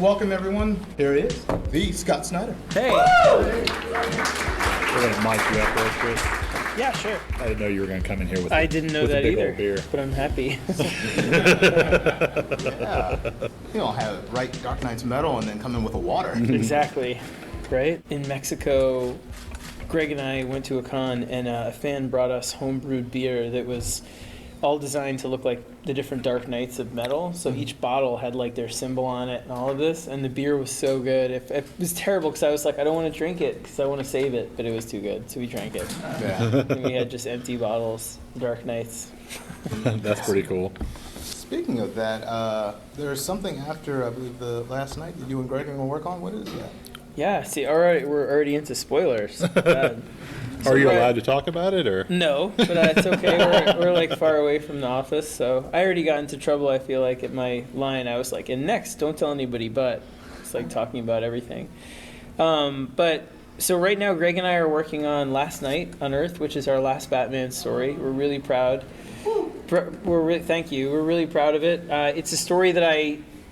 Welcome, everyone. Here is the Scott Snyder. Hey! We're going to mic you up real quick. Yeah, sure. I didn't know you were going to come in here with I didn't know that big either, old beer. but I'm happy. Yeah. You don't have right Dark Knight's metal and then come in with a water. Exactly. Right? In Mexico, Greg and I went to a con, and a fan brought us homebrewed beer that was all designed to look like the different Dark Knights of metal. So each bottle had like their symbol on it and all of this, and the beer was so good. It was terrible because I was like, I don't want to drink it because I want to save it, but it was too good, so we drank it. Yeah. And we had just empty bottles, Dark Knights. That's pretty cool. Speaking of that, there's something after, I believe, the last night that you and Greg are going to work on. What is that? Yeah, see, all right, we're already into spoilers. Are you allowed to talk about it, or? No, but it's okay. We're like far away from the office, so I already got into trouble. I feel like at my line, I was like, "And next, don't tell anybody." But it's like talking about everything. But so right now, Greg and I are working on Last Night on Earth, which is our last Batman story. We're really proud. Thank you. We're really proud of it. It's a story that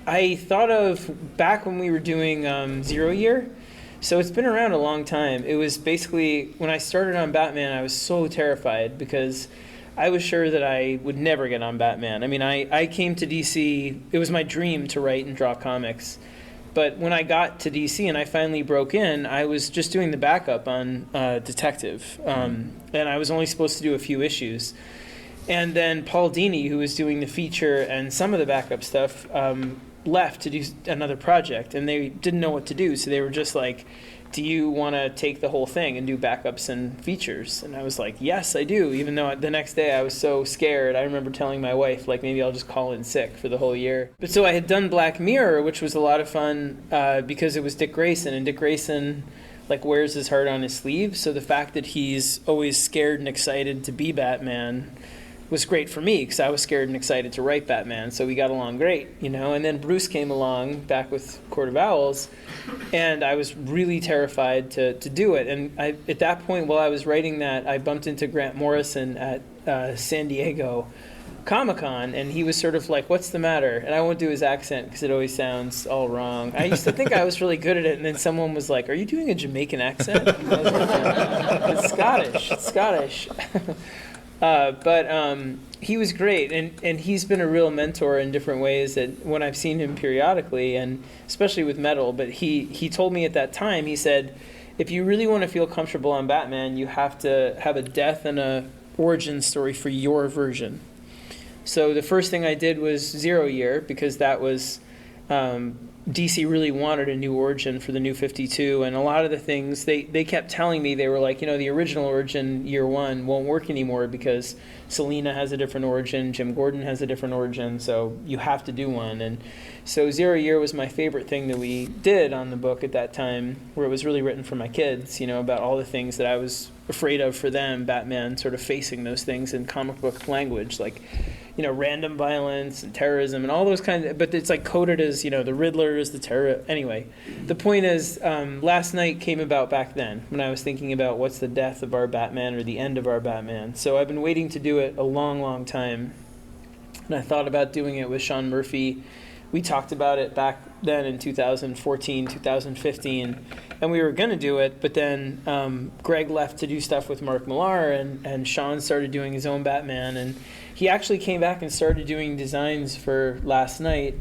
I thought of back when we were doing 0 Year. So it's been around a long time. It was basically, when I started on Batman, I was so terrified because I was sure that I would never get on Batman. I mean, I came to DC, it was my dream to write and draw comics. But when I got to DC and I finally broke in, I was just doing the backup on Detective. And I was only supposed to do a few issues. And then Paul Dini, who was doing the feature and some of the backup stuff, left to do another project, and they didn't know what to do, so they were just like, do you want to take the whole thing and do backups and features? And I was like, yes, I do, even though the next day I was so scared. I remember telling my wife, like, maybe I'll just call in sick for the whole year. But so I had done Black Mirror, which was a lot of fun because it was Dick Grayson, and Dick Grayson like wears his heart on his sleeve, so the fact that he's always scared and excited to be Batman was great for me because I was scared and excited to write Batman, so we got along great, you know. And then Bruce came along back with Court of Owls, and I was really terrified to do it. And at that point, while I was writing that, I bumped into Grant Morrison at San Diego Comic-Con, and he was sort of like, what's the matter? And I won't do his accent because it always sounds all wrong. I used to think I was really good at it, and then someone was like, are you doing a Jamaican accent? And I was like, it's Scottish. It's Scottish. But he was great, and he's been a real mentor in different ways that when I've seen him periodically, and especially with metal, but he told me at that time, he said, if you really want to feel comfortable on Batman, you have to have a death and a origin story for your version. So the first thing I did was 0 Year, because that was DC really wanted a new origin for the New 52, and a lot of the things they kept telling me, they were like, you know, the original origin Year One won't work anymore because Selina has a different origin, Jim Gordon has a different origin, so you have to do one. And so 0 Year was my favorite thing that we did on the book at that time, where it was really written for my kids, you know, about all the things that I was afraid of for them, Batman sort of facing those things in comic book language, like, you know, random violence and terrorism and all those kinds of, but it's like coded as, you know, the Riddlers, the terror. Anyway, the point is, Last Night came about back then when I was thinking about what's the death of our Batman or the end of our Batman. So I've been waiting to do it a long, long time. And I thought about doing it with Sean Murphy. We talked about it back then in 2014, 2015, and we were going to do it, but then Greg left to do stuff with Mark Millar, and Sean started doing his own Batman, and he actually came back and started doing designs for Last Night,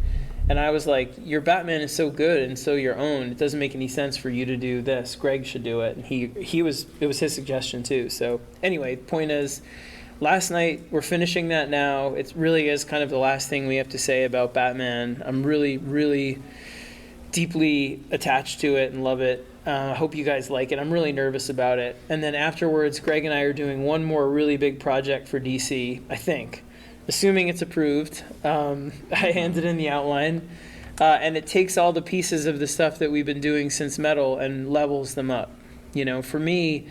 and I was like, your Batman is so good and so your own, it doesn't make any sense for you to do this. Greg should do it. And it was his suggestion too. So anyway, point is, Last Night, we're finishing that now. It really is kind of the last thing we have to say about Batman. I'm really, really deeply attached to it and love it. I hope you guys like it. I'm really nervous about it. And then afterwards, Greg and I are doing one more really big project for DC, I think, assuming it's approved. I handed in the outline, and it takes all the pieces of the stuff that we've been doing since Metal and levels them up. You know, for me,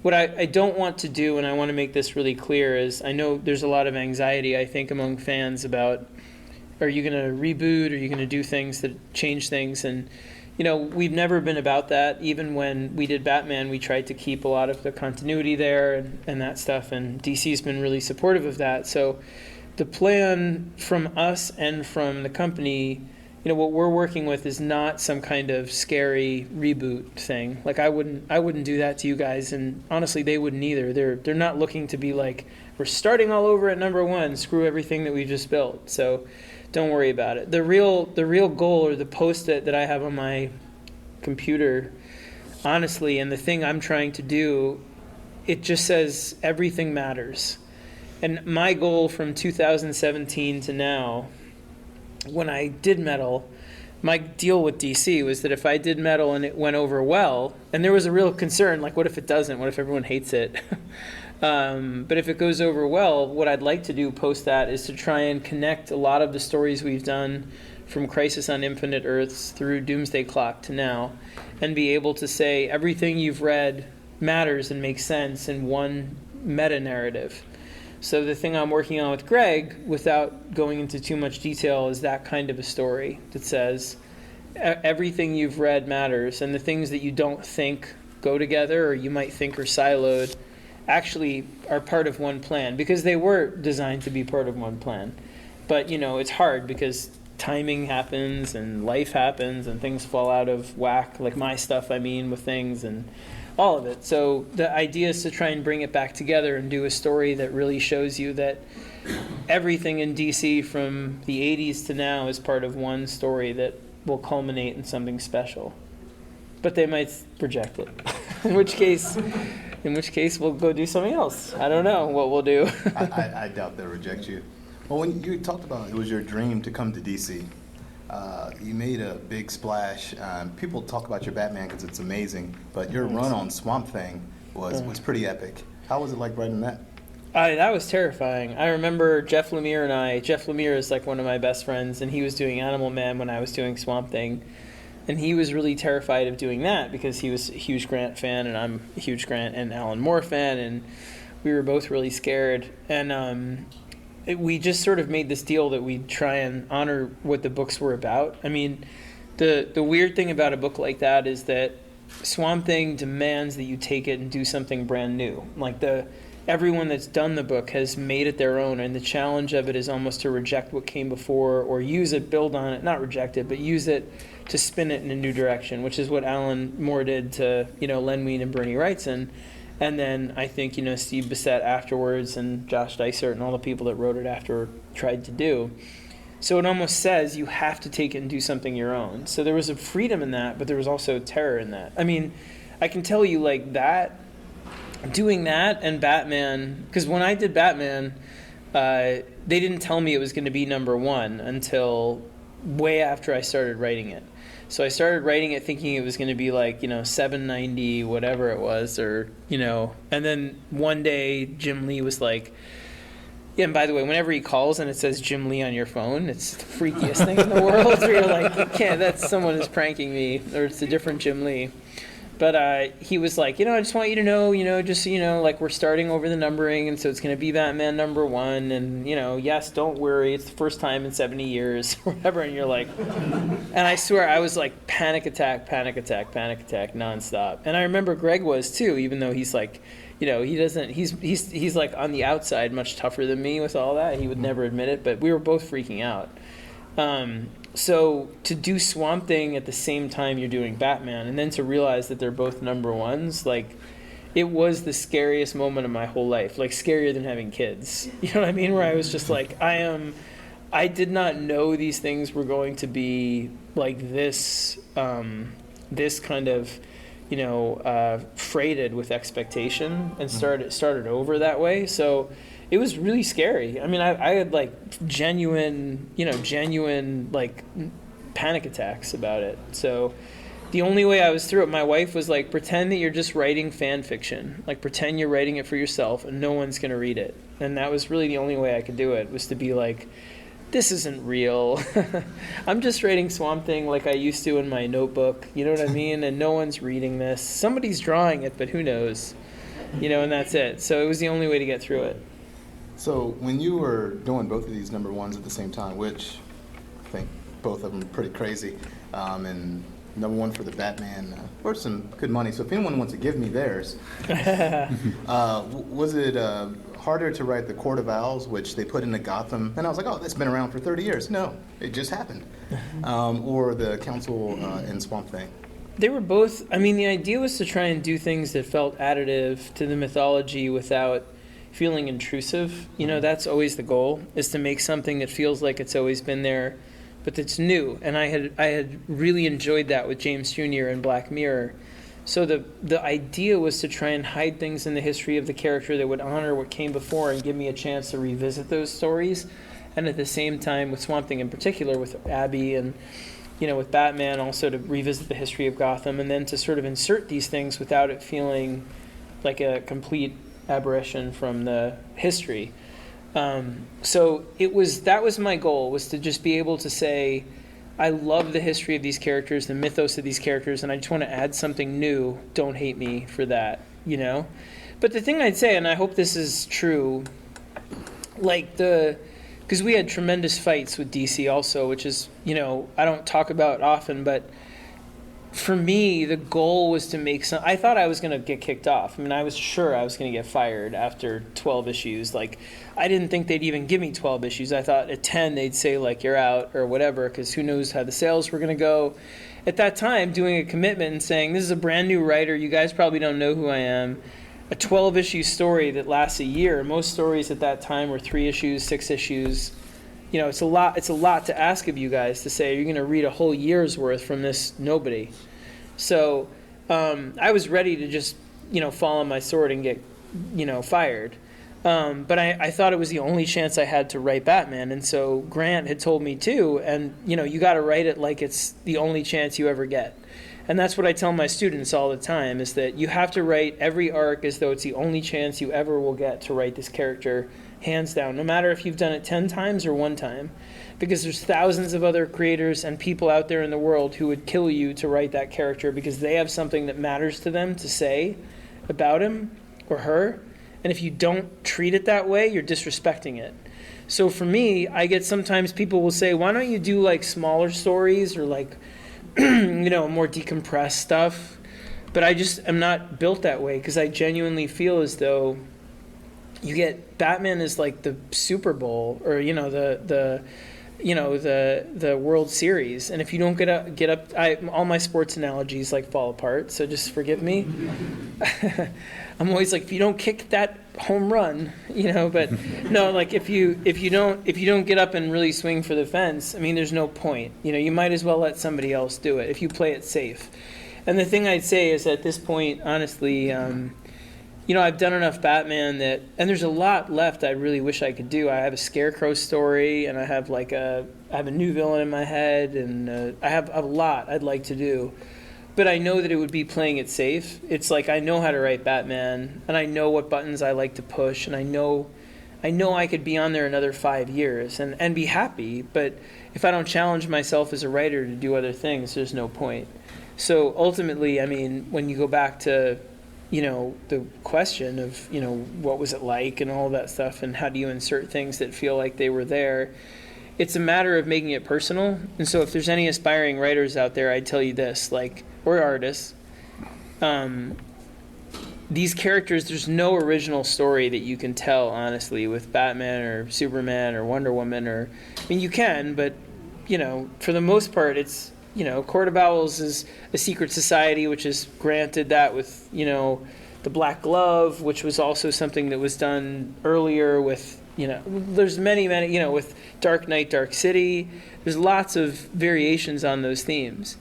what I don't want to do, and I want to make this really clear, is I know there's a lot of anxiety, I think, among fans about, are you going to reboot? Are you going to do things that change things? And, you know, we've never been about that. Even when we did Batman, we tried to keep a lot of the continuity there and that stuff, and DC's been really supportive of that. So the plan from us and from the company, you what we're working with is not some kind of scary reboot thing. Like I wouldn't do that to you guys, and honestly, they wouldn't either. They're not looking to be like, we're starting all over at number one, screw everything that we just built. So don't worry about it. The real goal, or the post-it that I have on my computer, honestly, and the thing I'm trying to do, it just says everything matters. And my goal from 2017 to now, when I did metal, my deal with DC was that if I did metal and it went over well, and there was a real concern, like what if it doesn't? What if everyone hates it? But if it goes over well, what I'd like to do post that is to try and connect a lot of the stories we've done from Crisis on Infinite Earths through Doomsday Clock to now, and be able to say everything you've read matters and makes sense in one meta-narrative. So the thing I'm working on with Greg, without going into too much detail, is that kind of a story that says everything you've read matters, and the things that you don't think go together or you might think are siloed actually are part of one plan, because they were designed to be part of one plan. But it's hard because timing happens and life happens and things fall out of whack, like my stuff, with things and all of it. So the idea is to try and bring it back together and do a story that really shows you that everything in DC from the 80s to now is part of one story that will culminate in something special. But they might reject it. in which case we'll go do something else. I don't know what we'll do. I doubt they'll reject you. Well, when you talked about it was your dream to come to DC, you made a big splash. People talk about your Batman because it's amazing, but your run on Swamp Thing was pretty epic. How was it like writing that? That was terrifying. I remember Jeff Lemire is like one of my best friends, and he was doing Animal Man when I was doing Swamp Thing. And he was really terrified of doing that because he was a huge Grant fan, and I'm a huge Grant and Alan Moore fan, and we were both really scared. And we just sort of made this deal that we'd try and honor what the books were about. The weird thing about a book like that is that Swamp Thing demands that you take it and do something brand new. Like everyone that's done the book has made it their own, and the challenge of it is almost to reject what came before or use it, build on it, not reject it, but use it to spin it in a new direction, which is what Alan Moore did to, Len Wein and Bernie Wrightson. And then I think, Steve Bissett afterwards and Josh Dysart and all the people that wrote it after tried to do. So it almost says you have to take it and do something your own. So there was a freedom in that, but there was also terror in that. I can tell you like that, doing that and Batman, because when I did Batman, they didn't tell me it was going to be number one until way after I started writing it. So I started writing it thinking it was going to be like, 790, whatever it was, or, and then one day Jim Lee was like, yeah, and by the way, whenever he calls and it says Jim Lee on your phone, it's the freakiest thing in the world, where you're like, you can't, that's someone is pranking me, or it's a different Jim Lee. But he was like, I just want you to know, just so you know, like we're starting over the numbering, and so it's going to be Batman number one, and, yes, don't worry, it's the first time in 70 years, or whatever, and you're like, and I swear I was like panic attack, nonstop. And I remember Greg was too, even though he's like, he doesn't, he's like on the outside much tougher than me with all that. He would never admit it, but we were both freaking out. So to do Swamp Thing at the same time you're doing Batman, and then to realize that they're both number ones, like it was the scariest moment of my whole life, like scarier than having kids. You know what I mean? Where I was just like, I did not know these things were going to be like this, this kind of, freighted with expectation and started over that way. So it was really scary. I had like genuine like panic attacks about it. So the only way I was through it, my wife was like, pretend that you're just writing fan fiction. Like pretend you're writing it for yourself and no one's going to read it. And that was really the only way I could do it, was to be like, this isn't real. I'm just writing Swamp Thing like I used to in my notebook. You know what I mean? And no one's reading this. Somebody's drawing it, but who knows? And that's it. So it was the only way to get through it. So when you were doing both of these number ones at the same time, which I think both of them are pretty crazy, and number one for the Batman, for some good money. So if anyone wants to give me theirs, was it harder to write the Court of Owls, which they put into Gotham? And I was like, oh, that's been around for 30 years. No, it just happened. Or the Council in Swamp Thing. They were both, I mean, the idea was to try and do things that felt additive to the mythology without feeling intrusive. You know, that's always the goal, is to make something that feels like it's always been there, but that's new. And I had really enjoyed that with James Jr. and Black Mirror. So the idea was to try and hide things in the history of the character that would honor what came before and give me a chance to revisit those stories. And at the same time, with Swamp Thing in particular, with Abby and, you know, with Batman, also to revisit the history of Gotham, and then to sort of insert these things without it feeling like a complete aberration from the history. So that was my goal, was to just be able to say, I love the history of these characters, the mythos of these characters, and I just want to add something new. Don't hate me for that, you know? But the thing I'd say, and I hope this is true, like because we had tremendous fights with DC also, which is, you know, I don't talk about often, but for me, the goal was to make I thought I was going to get kicked off. I mean, I was sure I was going to get fired after 12 issues. Like, I didn't think they'd even give me 12 issues. I thought at 10 they'd say, like, you're out or whatever, because who knows how the sales were going to go. At that time, doing a commitment and saying, this is a brand new writer, you guys probably don't know who I am, a 12-issue story that lasts a year. Most stories at that time were 3 issues, 6 issues. You know, it's a lot to ask of you guys to say, you're going to read a whole year's worth from this nobody. So I was ready to just, you know, fall on my sword and get, you know, fired. But I thought it was the only chance I had to write Batman. And so Grant had told me too, and, you know, you got to write it like it's the only chance you ever get. And that's what I tell my students all the time, is that you have to write every arc as though it's the only chance you ever will get to write this character, hands down, no matter if you've done it 10 times or 1 time. Because there's thousands of other creators and people out there in the world who would kill you to write that character because they have something that matters to them to say about him or her. And if you don't treat it that way, you're disrespecting it. So for me, I get sometimes people will say, why don't you do like smaller stories or like, you know, more decompressed stuff? But I just am not built that way, because I genuinely feel as though you get Batman is like the Super Bowl, or, you know, the World Series, and if you don't get up, all my sports analogies like fall apart, so just forgive me. I'm always like, if you don't kick that home run, you know, but no, like if you don't get up and really swing for the fence, I mean, there's no point. You know, you might as well let somebody else do it if you play it safe. And the thing I'd say is, at this point, honestly, you know, I've done enough Batman that, and there's a lot left I really wish I could do. I have a Scarecrow story, and I have a new villain in my head, and I have a lot I'd like to do. But I know that it would be playing it safe. It's like, I know how to write Batman, and I know what buttons I like to push, and I know I could be on there another 5 years and be happy. But if I don't challenge myself as a writer to do other things, there's no point. So ultimately, I mean, when you go back to, you know, the question of, you know, what was it like and all that stuff, and how do you insert things that feel like they were there, it's a matter of making it personal. And so if there's any aspiring writers out there, I'd tell you this, like, or artists, these characters, there's no original story that you can tell, honestly, with Batman or Superman or Wonder Woman, or, I mean, you can, but, you know, for the most part, it's, you know, Court of Owls is a secret society, which is granted that with, you know, the Black Glove, which was also something that was done earlier with, you know, there's many, you know, with Dark Knight, Dark City, there's lots of variations on those themes.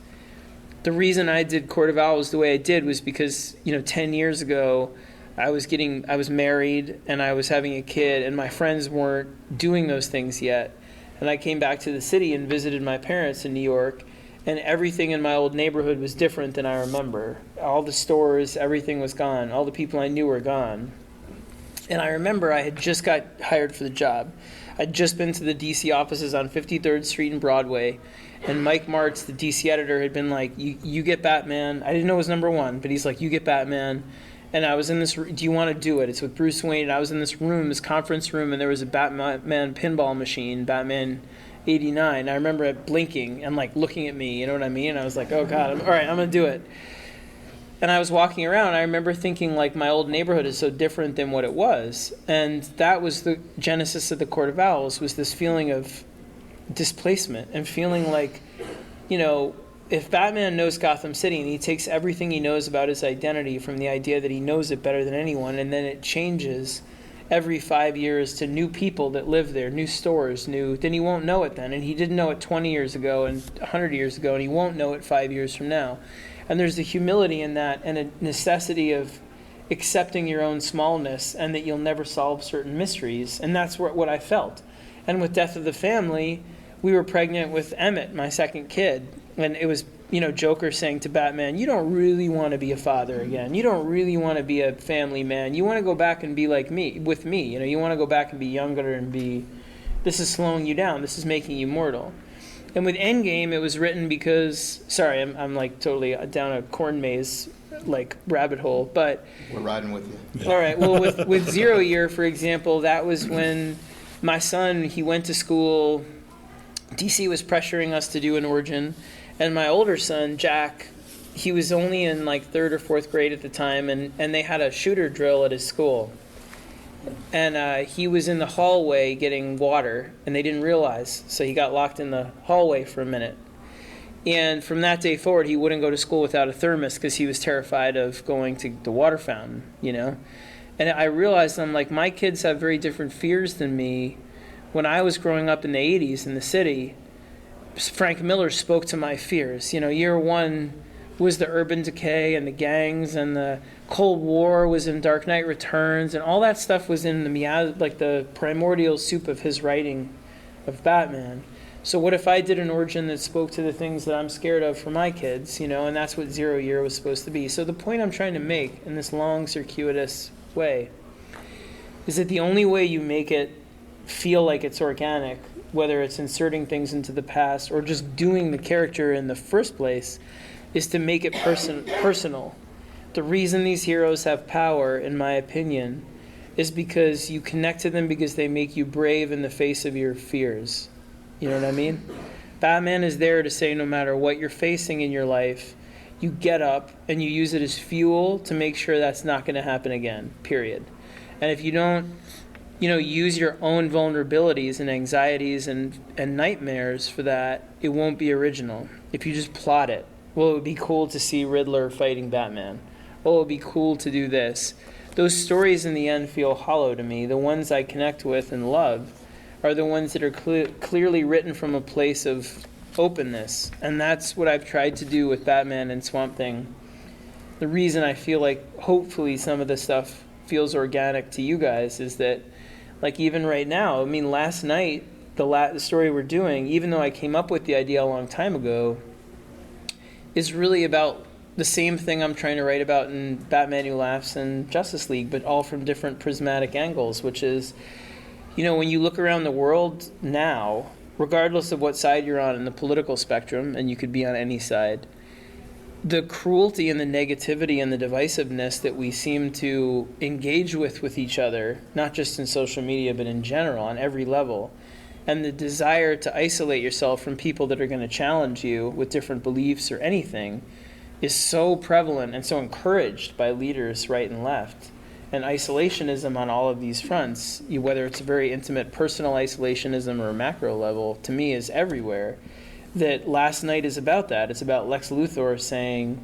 The reason I did Court of Owls the way I did was because, you know, 10 years ago, I was married and I was having a kid, and my friends weren't doing those things yet. And I came back to the city and visited my parents in New York, and everything in my old neighborhood was different than I remember. All the stores, everything was gone. All the people I knew were gone. And I remember I had just got hired for the job. I'd just been to the DC offices on 53rd Street and Broadway, and Mike Martz, the DC editor, had been like, you get Batman. I didn't know it was #1, but he's like, you get Batman. And I was in this, do you want to do it? It's with Bruce Wayne. And I was in this room, this conference room, and there was a Batman pinball machine, Batman, '89. I remember it blinking and like looking at me, you know what I mean? And I was like, oh God, all right, I'm gonna do it. And I was walking around, I remember thinking like my old neighborhood is so different than what it was. And that was the genesis of the Court of Owls, was this feeling of displacement and feeling like, you know, if Batman knows Gotham City and he takes everything he knows about his identity from the idea that he knows it better than anyone, and then it changes every 5 years to new people that live there, new stores, then he won't know it then. And he didn't know it 20 years ago and 100 years ago, and he won't know it 5 years from now. And there's a humility in that and a necessity of accepting your own smallness and that you'll never solve certain mysteries. And that's what I felt. And with Death of the Family, we were pregnant with Emmett, my second kid. And it was, you know, Joker saying to Batman, you don't really want to be a father again. You don't really want to be a family man. You want to go back and be like me, with me. You know, you want to go back and be younger and this is slowing you down. This is making you mortal. And with Endgame, it was written because, sorry, I'm like totally down a corn maze, like rabbit hole, but. We're riding with you. All right, well, with Zero Year, for example, that was when my son, he went to school, DC was pressuring us to do an origin, and my older son, Jack, he was only in like 3rd or 4th grade at the time, and they had a shooter drill at his school. And he was in the hallway getting water, and they didn't realize, so he got locked in the hallway for a minute. And from that day forward, he wouldn't go to school without a thermos because he was terrified of going to the water fountain, you know? And I realized, I'm like, my kids have very different fears than me. When I was growing up in the 80s in the city, Frank Miller spoke to my fears. You know, year one was the urban decay and the gangs, and the Cold War was in Dark Knight Returns, and all that stuff was in the primordial soup of his writing of Batman. So what if I did an origin that spoke to the things that I'm scared of for my kids, you know, and that's what Zero Year was supposed to be. So the point I'm trying to make in this long, circuitous way is that the only way you make it feel like it's organic, whether it's inserting things into the past or just doing the character in the first place, is to make it personal. The reason these heroes have power, in my opinion, is because you connect to them because they make you brave in the face of your fears. You know what I mean? Batman is there to say no matter what you're facing in your life, you get up and you use it as fuel to make sure that's not going to happen again, period. And if you don't, you know, use your own vulnerabilities and anxieties and nightmares for that, it won't be original. If you just plot it, well, it would be cool to see Riddler fighting Batman. Oh, it would be cool to do this. Those stories in the end feel hollow to me. The ones I connect with and love are the ones that are clearly written from a place of openness. And that's what I've tried to do with Batman and Swamp Thing. The reason I feel like hopefully some of the stuff feels organic to you guys is that, like, even right now, I mean, last night, the story we're doing, even though I came up with the idea a long time ago, is really about the same thing I'm trying to write about in Batman Who Laughs and Justice League, but all from different prismatic angles, which is, you know, when you look around the world now, regardless of what side you're on in the political spectrum, and you could be on any side, the cruelty and the negativity and the divisiveness that we seem to engage with each other, not just in social media, but in general, on every level, and the desire to isolate yourself from people that are going to challenge you with different beliefs or anything, is so prevalent and so encouraged by leaders right and left. And isolationism on all of these fronts, whether it's a very intimate personal isolationism or a macro level, to me is everywhere. That Last Night is about that. It's about Lex Luthor saying,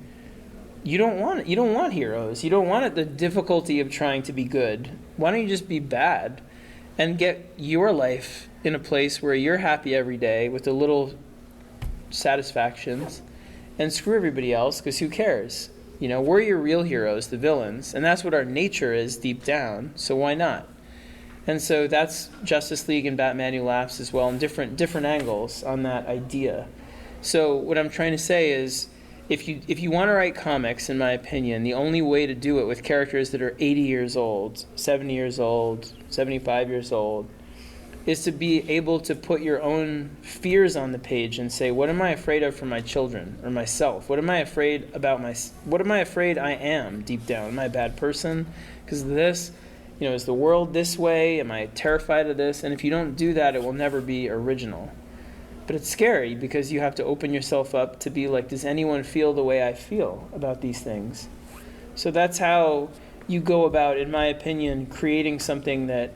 you don't want heroes. You don't want the difficulty of trying to be good. Why don't you just be bad and get your life in a place where you're happy every day with the little satisfactions, and screw everybody else, because who cares? You know, we're your real heroes, the villains, and that's what our nature is deep down, so why not? And so that's Justice League and Batman Who Laughs as well, and different angles on that idea. So what I'm trying to say is, if you want to write comics, in my opinion, the only way to do it with characters that are 80 years old, 70 years old, 75 years old, is to be able to put your own fears on the page and say, what am I afraid of for my children or myself? What am I afraid about what am I afraid I am deep down? Am I a bad person because of this? You know, is the world this way? Am I terrified of this? And if you don't do that, it will never be original. But it's scary because you have to open yourself up to be like, does anyone feel the way I feel about these things? So that's how you go about, in my opinion, creating something that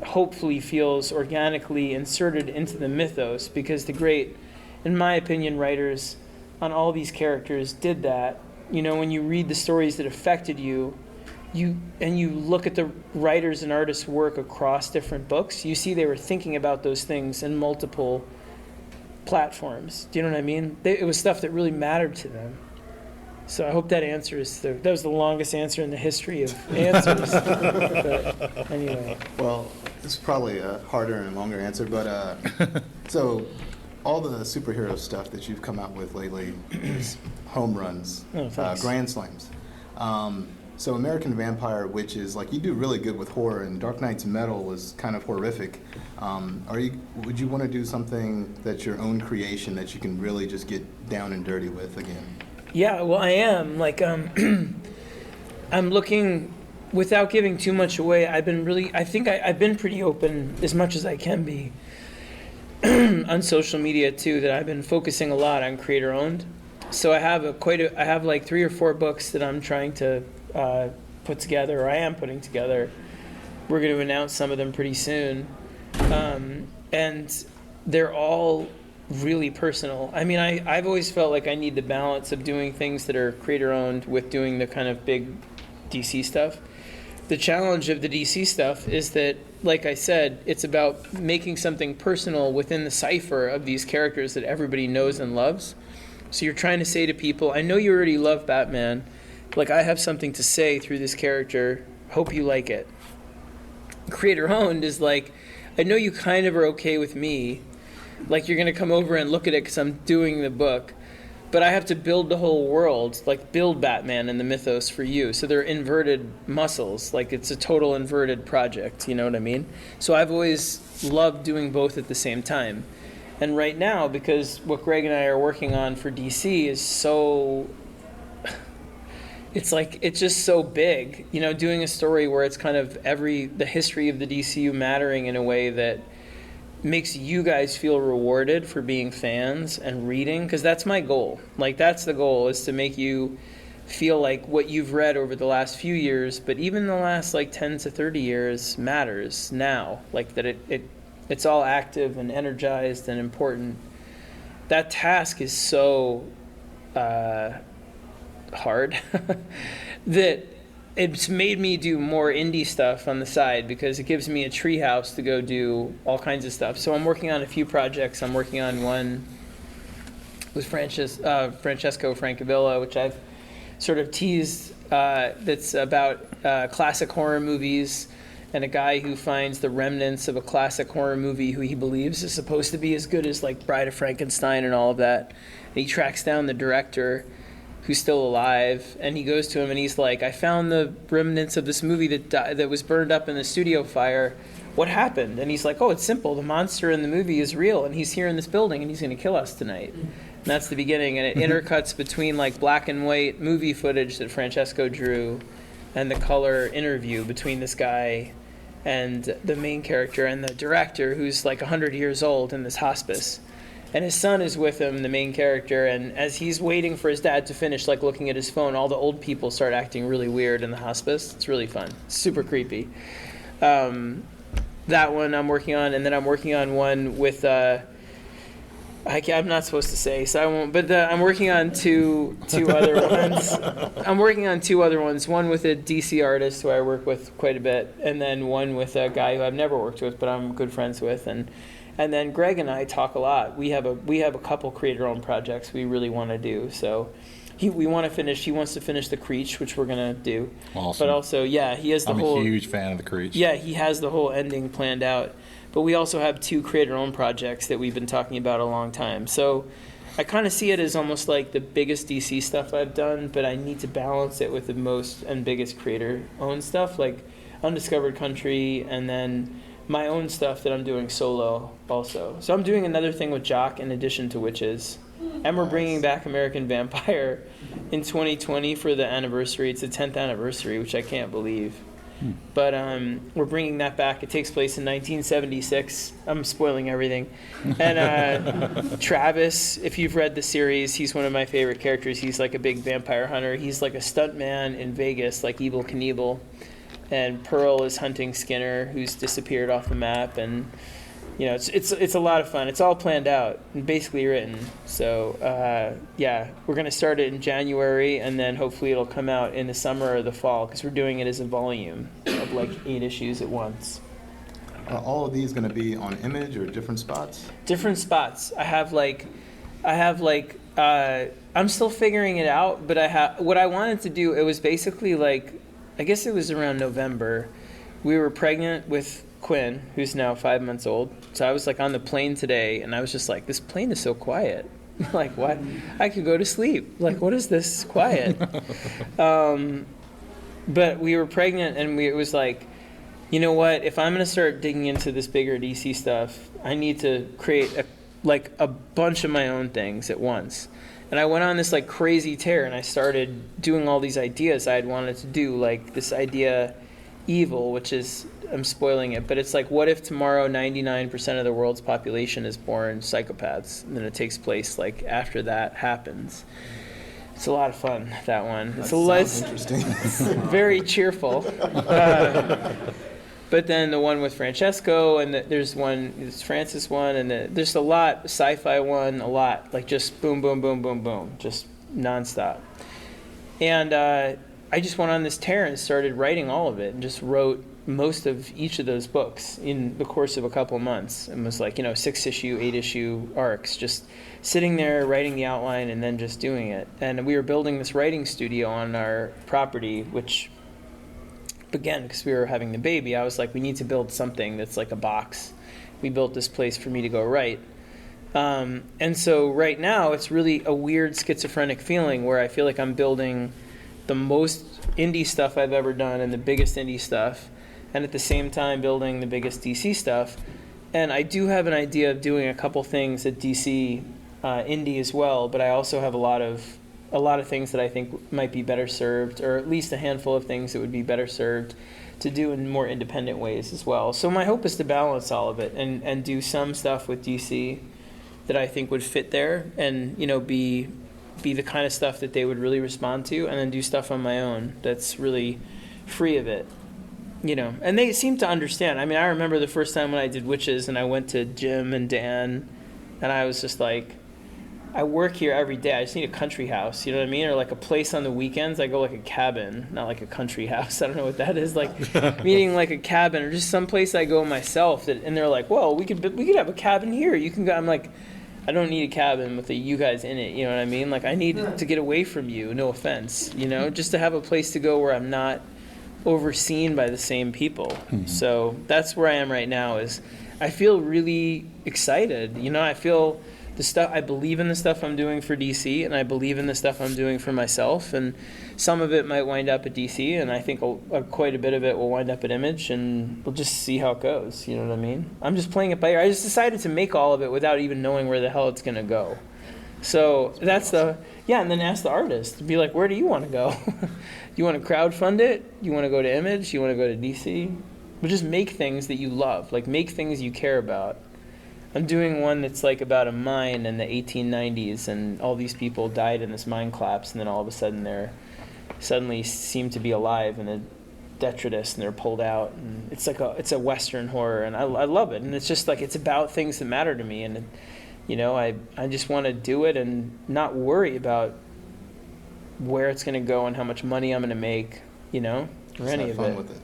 hopefully feels organically inserted into the mythos, because the great, in my opinion, writers on all these characters did that. You know, when you read the stories that affected you, and you look at the writers and artists' work across different books, you see they were thinking about those things in multiple platforms. Do you know what I mean? It was stuff that really mattered to them. So I hope that answers. That was the longest answer in the history of answers. But anyway. Well, this is probably a harder and longer answer, but so all the superhero stuff that you've come out with lately is home runs, grand slams. So American Vampire, Wytches, like, you do really good with horror, and Dark Knight's Metal was kind of horrific. Would you want to do something that's your own creation that you can really just get down and dirty with again? Yeah, well, I am. Like, I'm looking, without giving too much away, I've been pretty open as much as I can be on social media too, that I've been focusing a lot on creator owned. So I have like 3 or 4 books that I'm trying to put together, or I am putting together. We're going to announce some of them pretty soon. And they're all really personal. I mean, I've always felt like I need the balance of doing things that are creator owned with doing the kind of big DC stuff. The challenge of the DC stuff is that, like I said, it's about making something personal within the cipher of these characters that everybody knows and loves. So you're trying to say to people, I know you already love Batman, like, I have something to say through this character, hope you like it. Creator owned is like, I know you kind of are okay with me, like, you're going to come over and look at it because I'm doing the book, but I have to build the whole world, like build Batman and the mythos for you. So they're inverted muscles, like it's a total inverted project, you know what I mean? So I've always loved doing both at the same time. And right now, because what Greg and I are working on for DC is so, it's just so big, you know, doing a story where it's kind of the history of the DCU mattering in a way that makes you guys feel rewarded for being fans and reading, because that's my goal. Like, that's the goal, is to make you feel like what you've read over the last few years, but even the last like 10 to 30 years matters now, like that it's all active and energized and important. That task is so hard that it's made me do more indie stuff on the side, because it gives me a treehouse to go do all kinds of stuff. So I'm working on a few projects. I'm working on one with Francesco Francavilla, which I've sort of teased, that's about classic horror movies and a guy who finds the remnants of a classic horror movie who he believes is supposed to be as good as like Bride of Frankenstein and all of that. And he tracks down the director, who's still alive, and he goes to him and he's like, I found the remnants of this movie that was burned up in the studio fire. What happened? And he's like, oh, it's simple. The monster in the movie is real, and he's here in this building, and he's going to kill us tonight. And that's the beginning, and it intercuts between like black and white movie footage that Francesco drew and the color interview between this guy and the main character and the director, who's like 100 years old in this hospice. And his son is with him, the main character, and as he's waiting for his dad to finish, like looking at his phone, all the old people start acting really weird in the hospice. It's really fun. It's super creepy. That one I'm working on, and then I'm working on one with, I'm not supposed to say, so I won't, but I'm working on two other ones. I'm working on 2 other ones, one with a DC artist who I work with quite a bit, and then one with a guy who I've never worked with, but I'm good friends with, and then Greg and I talk a lot. We have a couple creator-owned projects we really want to do. So he wants to finish the Creech, which we're gonna do. Awesome. But also, yeah, he has the whole. I'm a huge fan of the Creech. Yeah, he has the whole ending planned out. But we also have 2 creator-owned projects that we've been talking about a long time. So I kind of see it as almost like the biggest DC stuff I've done, but I need to balance it with the most and biggest creator-owned stuff, like Undiscovered Country, and then my own stuff that I'm doing solo also. So I'm doing another thing with Jock in addition to Wytches. And we're bringing back American Vampire in 2020 for the anniversary. It's the 10th anniversary, which I can't believe. But we're bringing that back. It takes place in 1976. I'm spoiling everything. And Travis, if you've read the series, he's one of my favorite characters. He's like a big vampire hunter. He's like a stuntman in Vegas, like Evel Knievel. And Pearl is hunting Skinner, who's disappeared off the map. And it's a lot of fun. It's all planned out and basically written. So we're gonna start it in January, and then hopefully it'll come out in the summer or the fall, because we're doing it as a volume of like 8 issues at once. Are all of these going to be on Image or different spots? Different spots. I'm still figuring it out, but what I wanted to do. It was basically like, I guess it was around November. We were pregnant with Quinn, who's now 5 months old. So I was like on the plane today, and I was just like, this plane is so quiet. Like, what? I could go to sleep. Like, what is this quiet? But we were pregnant, and it was like, you know what? If I'm going to start digging into this bigger DC stuff, I need to create a bunch of my own things at once. And I went on this like crazy tear, and I started doing all these ideas I had wanted to do, like this idea, Evil, which is, I'm spoiling it, but it's like, what if tomorrow 99% of the world's population is born psychopaths, and then it takes place like after that happens. It's a lot of fun, that one. It's Interesting. very cheerful. But then the one with Francesco, and there's Francis one, and there's a lot, sci-fi one, a lot, like just boom, boom, boom, boom, boom, just nonstop. And I just went on this tear and started writing all of it, and just wrote most of each of those books in the course of a couple of months. It was like, 6-issue, 8-issue arcs, just sitting there writing the outline and then just doing it. And we were building this writing studio on our property, which, again, because we were having the baby, I was like, we need to build something that's like a box. We built this place for me to go write. And so right now it's really a weird schizophrenic feeling where I feel like I'm building the most indie stuff I've ever done and the biggest indie stuff, and at the same time building the biggest DC stuff. And I do have an idea of doing a couple things at DC indie as well, but I also have a lot of things that I think might be better served, or at least a handful of things that would be better served to do in more independent ways as well. So my hope is to balance all of it and do some stuff with DC that I think would fit there, and be the kind of stuff that they would really respond to, and then do stuff on my own that's really free of it. And they seem to understand. I mean, I remember the first time when I did Wytches, and I went to Jim and Dan, and I was just like, I work here every day. I just need a country house, you know what I mean? Or like a place on the weekends. I go like a cabin, not like a country house. I don't know what that is. Like meaning like a cabin, or just some place I go myself. And they're like, well, we could have a cabin here. You can go. I'm like, I don't need a cabin with you guys in it. You know what I mean? Like, I need to get away from you. No offense, just to have a place to go where I'm not overseen by the same people. Mm-hmm. So that's where I am right now. Is I feel really excited. I feel the stuff. I believe in the stuff I'm doing for DC, and I believe in the stuff I'm doing for myself. And some of it might wind up at DC, and I think quite a bit of it will wind up at Image, and we'll just see how it goes. You know what I mean? I'm just playing it by ear. I just decided to make all of it without even knowing where the hell it's going to go. So that's and then ask the artist. Be like, where do you want to go? Do you want to crowdfund it? Do you want to go to Image? Do you want to go to DC? But just make things that you love. Like, make things you care about. I'm doing one that's like about a mine in the 1890s, and all these people died in this mine collapse, and then all of a sudden they're suddenly seem to be alive in a detritus, and they're pulled out, and it's a Western horror, and I love it. And it's just like, it's about things that matter to me, and I just want to do it and not worry about where it's going to go and how much money I'm going to make, or just any have of fun it. with it.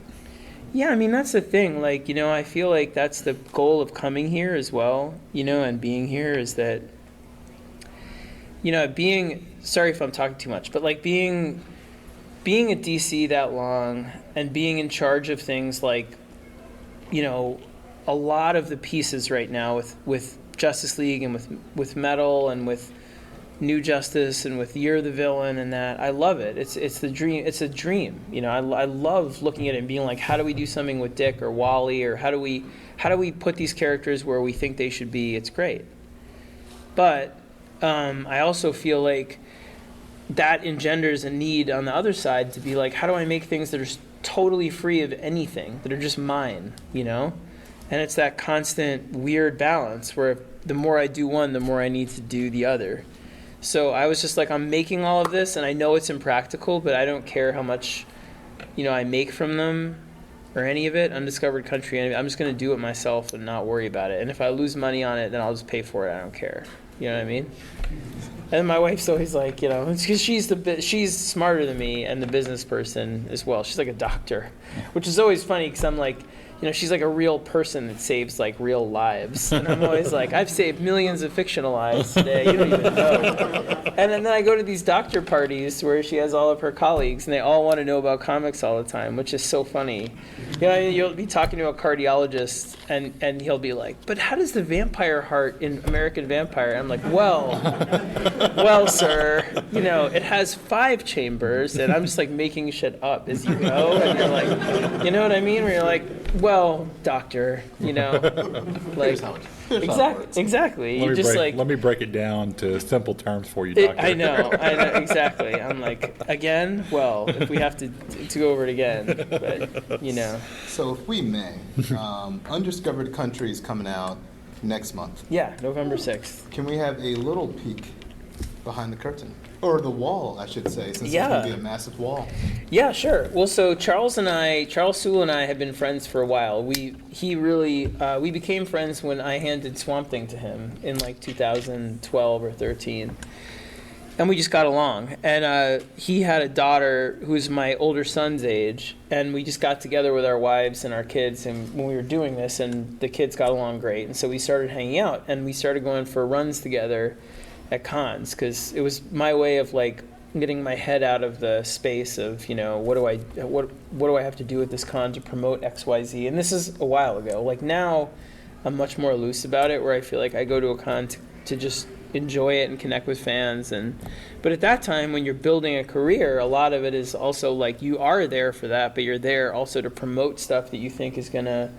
Yeah, I mean, that's the thing. Like, I feel like that's the goal of coming here as well, and being here, is that, sorry if I'm talking too much, but like being at DC that long and being in charge of things like, a lot of the pieces right now with Justice League and with Metal and with New Justice and with You're the Villain and that, I love it. It's the dream. It's a dream. I love looking at it and being like, how do we do something with Dick or Wally, or how do we put these characters where we think they should be? It's great. But I also feel like that engenders a need on the other side to be like, how do I make things that are totally free of anything, that are just mine, you know? And it's that constant weird balance where the more I do one, the more I need to do the other. So I was just like, I'm making all of this, and I know it's impractical, but I don't care how much, you know, I make from them or any of it. Undiscovered country, I'm just going to do it myself and not worry about it. And if I lose money on it, then I'll just pay for it. I don't care. You know what I mean? And my wife's always like, you know, it's because she's smarter than me and the business person as well. She's like a doctor, which is always funny because I'm like, you know, she's like a real person that saves like real lives. And I'm always like, I've saved millions of fictional lives today. You don't even know. And then I go to these doctor parties where she has all of her colleagues and they all want to know about comics all the time, which is so funny. You know, you'll be talking to a cardiologist and he'll be like, but how does the vampire heart in American Vampire? And I'm like, well, sir, you know, it has 5 chambers and I'm just like making shit up as you go. And you're like, you know what I mean? Where you're like, well, doctor, you know, like exactly. Let me break it down to simple terms for you, doctor. I know, exactly. I'm like, again, well, if we have to go over it again, but you know. So if we may, Undiscovered Country is coming out next month. Yeah, November 6th. Can we have a little peek behind the curtain? Or the wall, I should say, since it's going to be a massive wall. Yeah, sure. Well, so Charles Sewell and I have been friends for a while. We became friends when I handed Swamp Thing to him in like 2012 or 13. And we just got along. And he had a daughter who's my older son's age. And we just got together with our wives and our kids and when we were doing this. And the kids got along great. And so we started hanging out. And we started going for runs together at cons, because it was my way of like getting my head out of the space of, you know, what do I have to do at this con to promote XYZ. And this is a while ago. Like now I'm much more loose about it, where I feel like I go to a con to just enjoy it and connect with fans. But at that time, when you're building a career, a lot of it is also like you are there for that, but you're there also to promote stuff that you think is gonna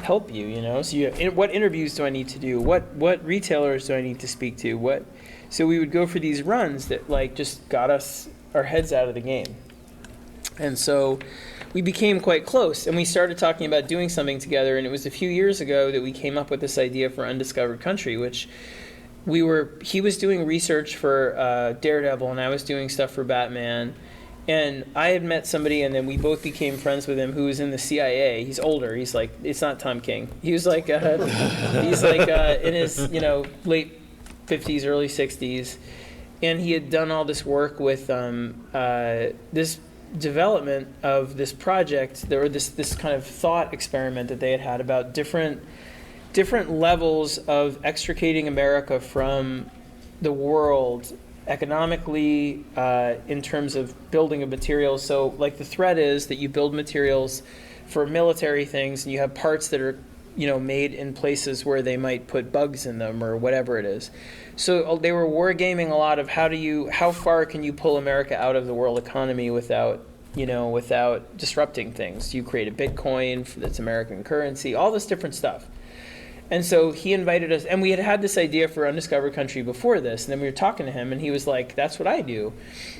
help you, you know. So what interviews do I need to do? What retailers do I need to speak to? So we would go for these runs that like just got us our heads out of the game. And so we became quite close, and we started talking about doing something together. And it was a few years ago that we came up with this idea for Undiscovered Country, which he was doing research for Daredevil, and I was doing stuff for Batman. And I had met somebody, and then we both became friends with him, who was in the CIA. He's older. He's like, it's not Tom King. He was like, in his, you know, late 50s, early 60s. And he had done all this work with this development of this project, or this kind of thought experiment that they had about different levels of extricating America from the world economically, in terms of building of materials. So like the threat is that you build materials for military things and you have parts that are, you know, made in places where they might put bugs in them or whatever it is. So they were wargaming a lot of how far can you pull America out of the world economy without disrupting things. You create a Bitcoin that's American currency, all this different stuff. And so he invited us, and we had this idea for Undiscovered Country before this, and then we were talking to him, and he was like, that's what I do.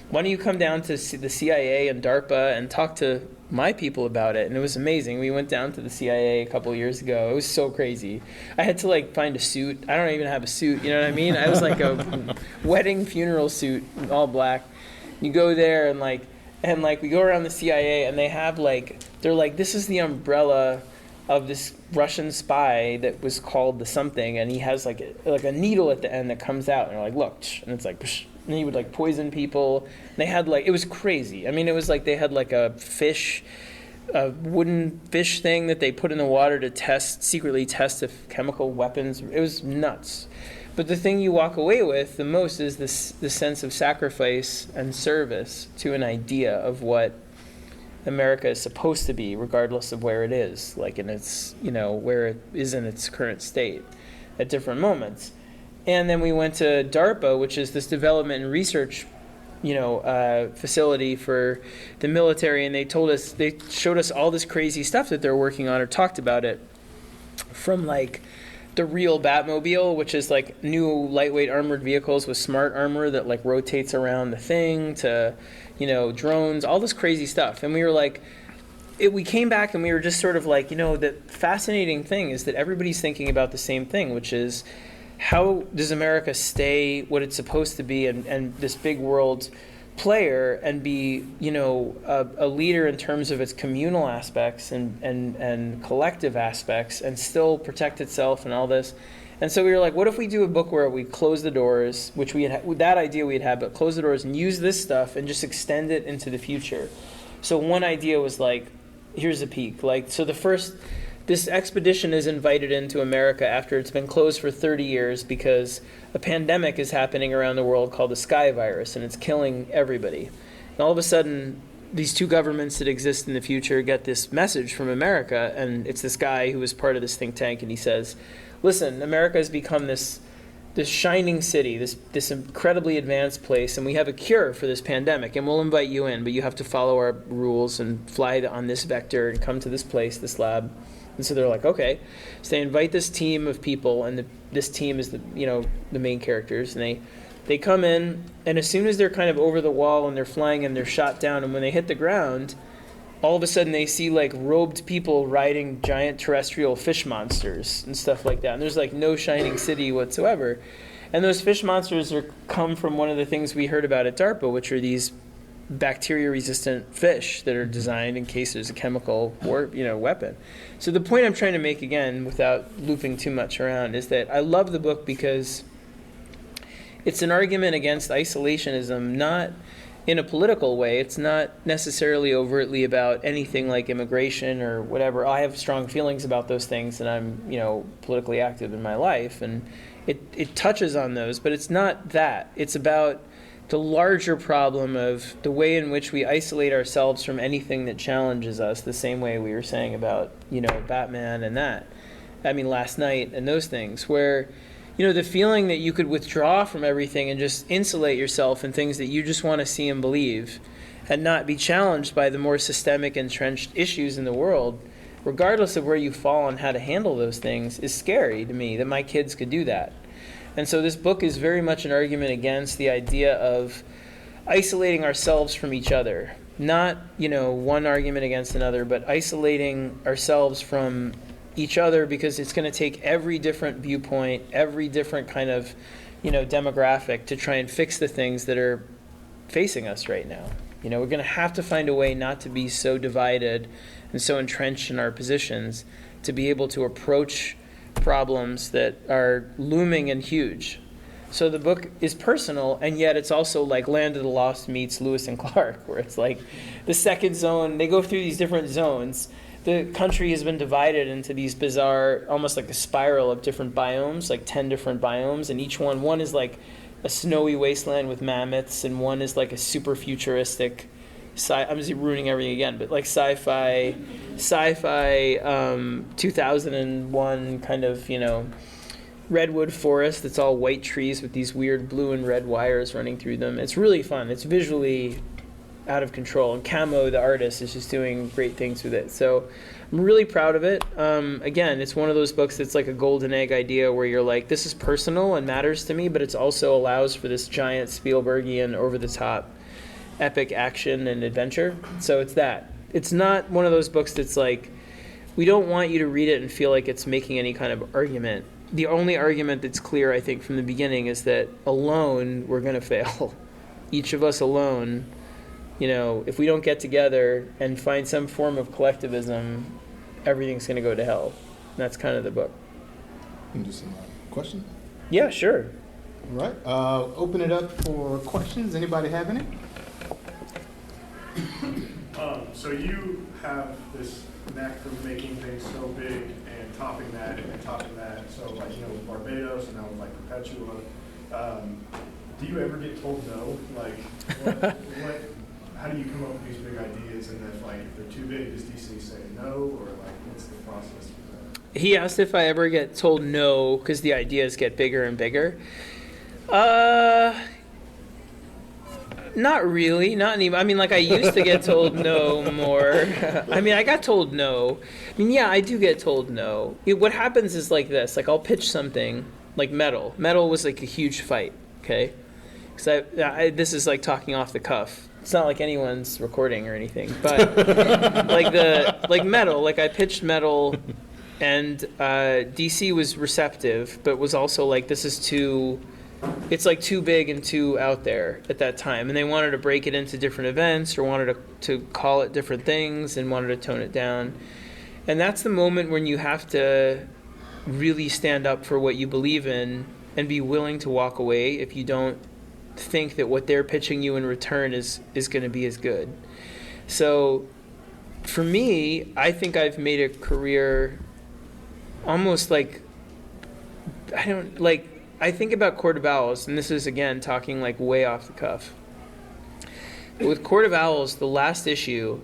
Why don't you come down to the CIA and DARPA and talk to my people about it? And it was amazing. We went down to the CIA a couple of years ago. It was so crazy. I had to like find a suit. I don't even have a suit, you know what I mean? I was like a wedding funeral suit, all black. You go there and we go around the CIA, and they're like, this is the umbrella of this Russian spy that was called the something, and he has like a needle at the end that comes out, and they're like, look, and it's like, and he would like poison people. And they had it was crazy. I mean, it was like they had like a wooden fish thing that they put in the water to secretly test if chemical weapons. It was nuts. But the thing you walk away with the most is the sense of sacrifice and service to an idea of what America is supposed to be, regardless of where it is, like in its, you know, where it is in its current state at different moments. And then we went to DARPA, which is this development and research, you know, facility for the military, and they showed us all this crazy stuff that they're working on, or talked about it, from like the real Batmobile, which is like new lightweight armored vehicles with smart armor that like rotates around the thing, to, you know, drones, all this crazy stuff. And we were like, we came back and we were just sort of like, the fascinating thing is that everybody's thinking about the same thing, which is how does America stay what it's supposed to be and this big world player and be, a leader in terms of its communal aspects and collective aspects and still protect itself and all this. And so we were like, what if we do a book where we close the doors, which we had, that idea we had, but close the doors and use this stuff and just extend it into the future. So one idea was like, here's a peek. Like, so this expedition is invited into America after it's been closed for 30 years because a pandemic is happening around the world called the Sky virus, and it's killing everybody. And all of a sudden, these two governments that exist in the future get this message from America, and it's this guy who was part of this think tank, and he says, listen, America has become this shining city, this incredibly advanced place, and we have a cure for this pandemic, and we'll invite you in, but you have to follow our rules and fly on this vector and come to this place, this lab. And so they're like, okay. So they invite this team of people, and this team is the main characters, and they come in, and as soon as they're kind of over the wall and they're flying and they're shot down, and when they hit the ground, all of a sudden they see like robed people riding giant terrestrial fish monsters and stuff like that. And there's like no shining city whatsoever. And those fish monsters come from one of the things we heard about at DARPA, which are these bacteria-resistant fish that are designed in case there's a chemical weapon. So the point I'm trying to make, again, without looping too much around, is that I love the book because it's an argument against isolationism, not in a political way. It's not necessarily overtly about anything like immigration or whatever. I have strong feelings about those things, and I'm, politically active in my life, and it touches on those, but it's not that. It's about the larger problem of the way in which we isolate ourselves from anything that challenges us, the same way we were saying about, Batman and that. I mean, last night and those things, where, the feeling that you could withdraw from everything and just insulate yourself in things that you just want to see and believe and not be challenged by the more systemic, entrenched issues in the world, regardless of where you fall on how to handle those things, is scary to me that my kids could do that. And so this book is very much an argument against the idea of isolating ourselves from each other. Not, one argument against another, but isolating ourselves from each other because it's going to take every different viewpoint, every different kind of, demographic to try and fix the things that are facing us right now. We're going to have to find a way not to be so divided and so entrenched in our positions to be able to approach problems that are looming and huge. So the book is personal, and yet it's also like Land of the Lost meets Lewis and Clark, where it's like the second zone, they go through these different zones. The country has been divided into these bizarre, almost like a spiral of different biomes, like 10 different biomes, and each one is like a snowy wasteland with mammoths, and one is like a super futuristic, I'm just ruining everything again, but like sci-fi 2001 kind of, redwood forest that's all white trees with these weird blue and red wires running through them. It's really fun. It's visually out of control. And Camo, the artist, is just doing great things with it. So I'm really proud of it. Again, it's one of those books that's like a golden egg idea where you're like, this is personal and matters to me, but it also allows for this giant Spielbergian, over-the-top, epic action and adventure. So it's that. It's not one of those books that's like, we don't want you to read it and feel like it's making any kind of argument. The only argument that's clear, I think, from the beginning is that alone, we're going to fail. Each of us alone, if we don't get together and find some form of collectivism, everything's going to go to hell. And that's kind of the book. And just some questions? Yeah, sure. All right. Open it up for questions. Anybody have any? So you have this knack for making things so big and topping that and topping that. So like, with Barbados and now with like Perpetua, do you ever get told no? Like, how do you come up with these big ideas? And if they're too big, does DC say no, or like what's the process for that? He asked if I ever get told no because the ideas get bigger and bigger. Not really, not anymore. I mean, like I used to get told no more. I mean, I got told no. I mean, yeah, I do get told no. What happens is like this, like I'll pitch something like Metal. Metal was like a huge fight, okay? Because this is like talking off the cuff. It's not like anyone's recording or anything, but like Metal, like I pitched Metal, and DC was receptive, but was also like, this is too, it's like too big and too out there at that time, and they wanted to break it into different events or wanted to call it different things and wanted to tone it down. And that's the moment when you have to really stand up for what you believe in and be willing to walk away if you don't think that what they're pitching you in return is going to be as good. So for me, I think I've made a career almost like, I think about Court of Owls, and this is again talking like way off the cuff. But with Court of Owls, the last issue,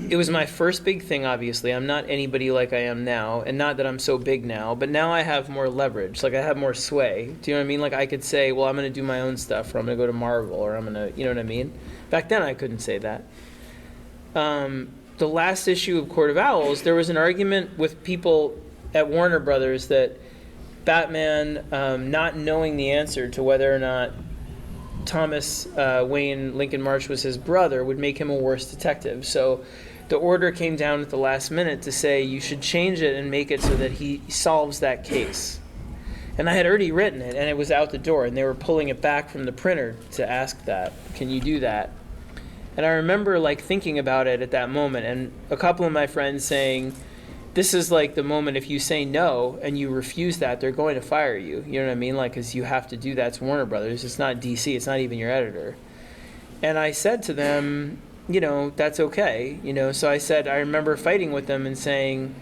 it was my first big thing, obviously. I'm not anybody like I am now, and not that I'm so big now, but now I have more leverage. Like, I have more sway. Do you know what I mean? Like, I could say, well, I'm going to do my own stuff, or I'm going to go to Marvel, or I'm going to, you know what I mean? Back then, I couldn't say that. The last issue of Court of Owls, there was an argument with people at Warner Brothers that Batman, not knowing the answer to whether or not Thomas Wayne Lincoln March was his brother would make him a worse detective. So the order came down at the last minute to say you should change it and make it so that he solves that case. And I had already written it, and it was out the door, and they were pulling it back from the printer to ask that, can you do that? And I remember like thinking about it at that moment, and a couple of my friends saying, this is like the moment if you say no and you refuse that, they're going to fire you. You know what I mean? Like, because you have to do that. It's Warner Brothers. It's not DC. It's not even your editor. And I said to them, you know, that's okay. You know, so I said, I remember fighting with them and saying,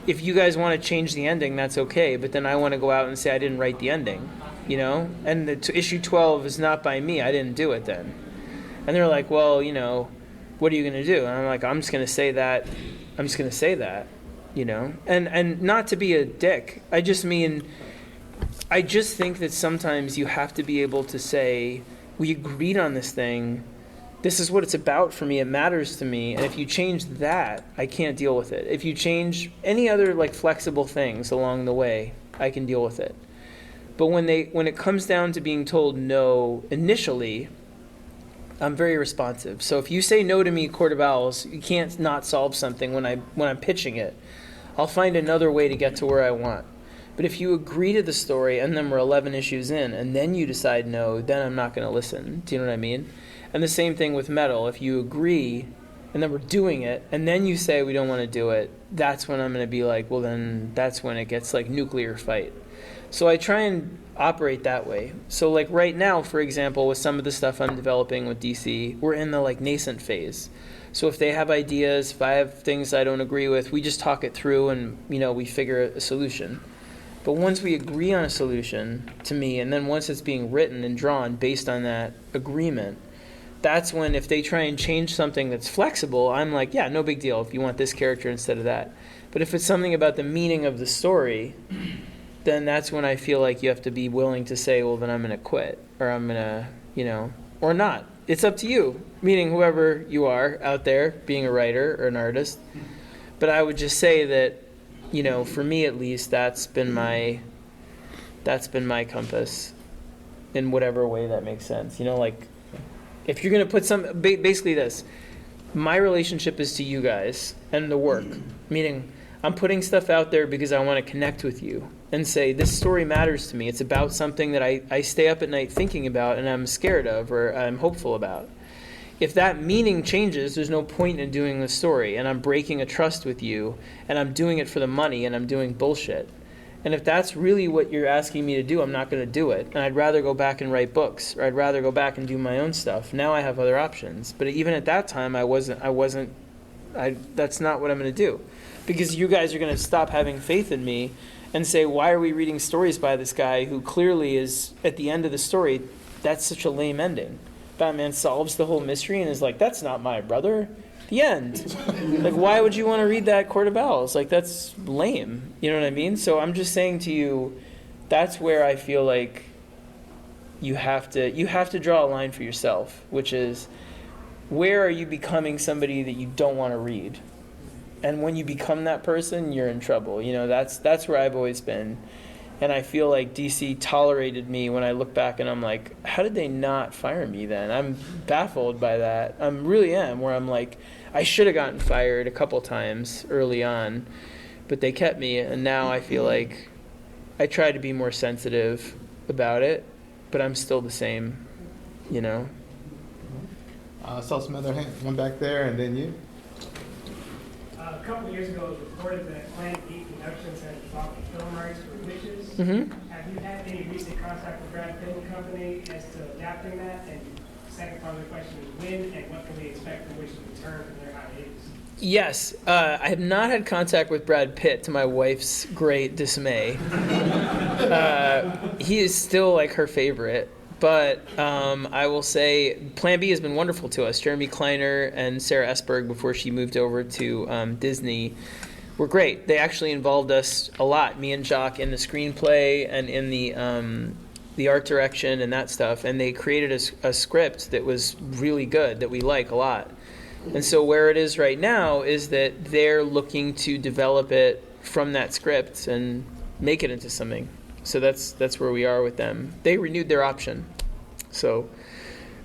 if you guys want to change the ending, that's okay. But then I want to go out and say I didn't write the ending, you know? And issue 12 is not by me. I didn't do it then. And they're like, well, you know, what are you going to do? And I'm like, I'm just going to say that. I'm just going to say that. You know, and not to be a dick. I just think that sometimes you have to be able to say, we agreed on this thing. This is what it's about for me. It matters to me. And if you change that, I can't deal with it. If you change any other like flexible things along the way, I can deal with it. But when it comes down to being told no initially, I'm very responsive. So if you say no to me, Court of Owls, you can't not solve something when I'm pitching it. I'll find another way to get to where I want. But if you agree to the story and then we're 11 issues in and then you decide no, then I'm not going to listen. Do you know what I mean? And the same thing with Metal. If you agree and then we're doing it and then you say we don't want to do it, that's when I'm going to be like, well, then that's when it gets like nuclear fight. So I try and operate that way. So like right now, for example, with some of the stuff I'm developing with DC, we're in the like nascent phase. So if they have ideas, if I have things I don't agree with, we just talk it through and, you know, we figure a solution. But once we agree on a solution, to me, and then once it's being written and drawn based on that agreement, that's when if they try and change something that's flexible, I'm like, yeah, no big deal if you want this character instead of that. But if it's something about the meaning of the story, then that's when I feel like you have to be willing to say, well, then I'm going to quit, or I'm going to, you know, or not. It's up to you, meaning whoever you are out there, being a writer or an artist. But I would just say that, you know, for me at least, that's been my compass in whatever way that makes sense. You know, like, if you're going to put basically this, my relationship is to you guys and the work, meaning I'm putting stuff out there because I want to connect with you and say, this story matters to me. It's about something that I stay up at night thinking about and I'm scared of or I'm hopeful about. If that meaning changes, there's no point in doing the story, and I'm breaking a trust with you, and I'm doing it for the money, and I'm doing bullshit. And if that's really what you're asking me to do, I'm not going to do it. And I'd rather go back and write books, or I'd rather go back and do my own stuff. Now I have other options. But even at that time, that's not what I'm going to do. Because you guys are going to stop having faith in me and say, why are we reading stories by this guy who clearly is, at the end of the story, that's such a lame ending. Batman solves the whole mystery and is like, that's not my brother. The end. Like, why would you want to read that Court of Owls? Like, that's lame. You know what I mean? So I'm just saying to you, that's where I feel like you have to draw a line for yourself, which is, where are you becoming somebody that you don't want to read? And when you become that person, you're in trouble. You know, that's where I've always been. And I feel like DC tolerated me when I look back and I'm like, how did they not fire me then? I'm baffled by that. I really am, where I'm like, I should have gotten fired a couple times early on, but they kept me. And now I feel like I try to be more sensitive about it, but I'm still the same, you know? I saw some other hand, one back there, and then you. A couple of years ago, it was reported that Plan B Productions had bought the film rights for Wytches. Mm-hmm. Have you had any recent contact with Brad Pitt and Company as to adapting that? And second part of the question is when and what can we expect from Wytches to return from their hiatus? Yes, I have not had contact with Brad Pitt, to my wife's great dismay. He is still like her favorite. But I will say Plan B has been wonderful to us. Jeremy Kleiner and Sarah Esberg, before she moved over to Disney, were great. They actually involved us a lot, me and Jock, in the screenplay and in the art direction and that stuff. And they created a script that was really good, that we like a lot. And so where it is right now is that they're looking to develop it from that script and make it into something. So that's where we are with them. They renewed their option. So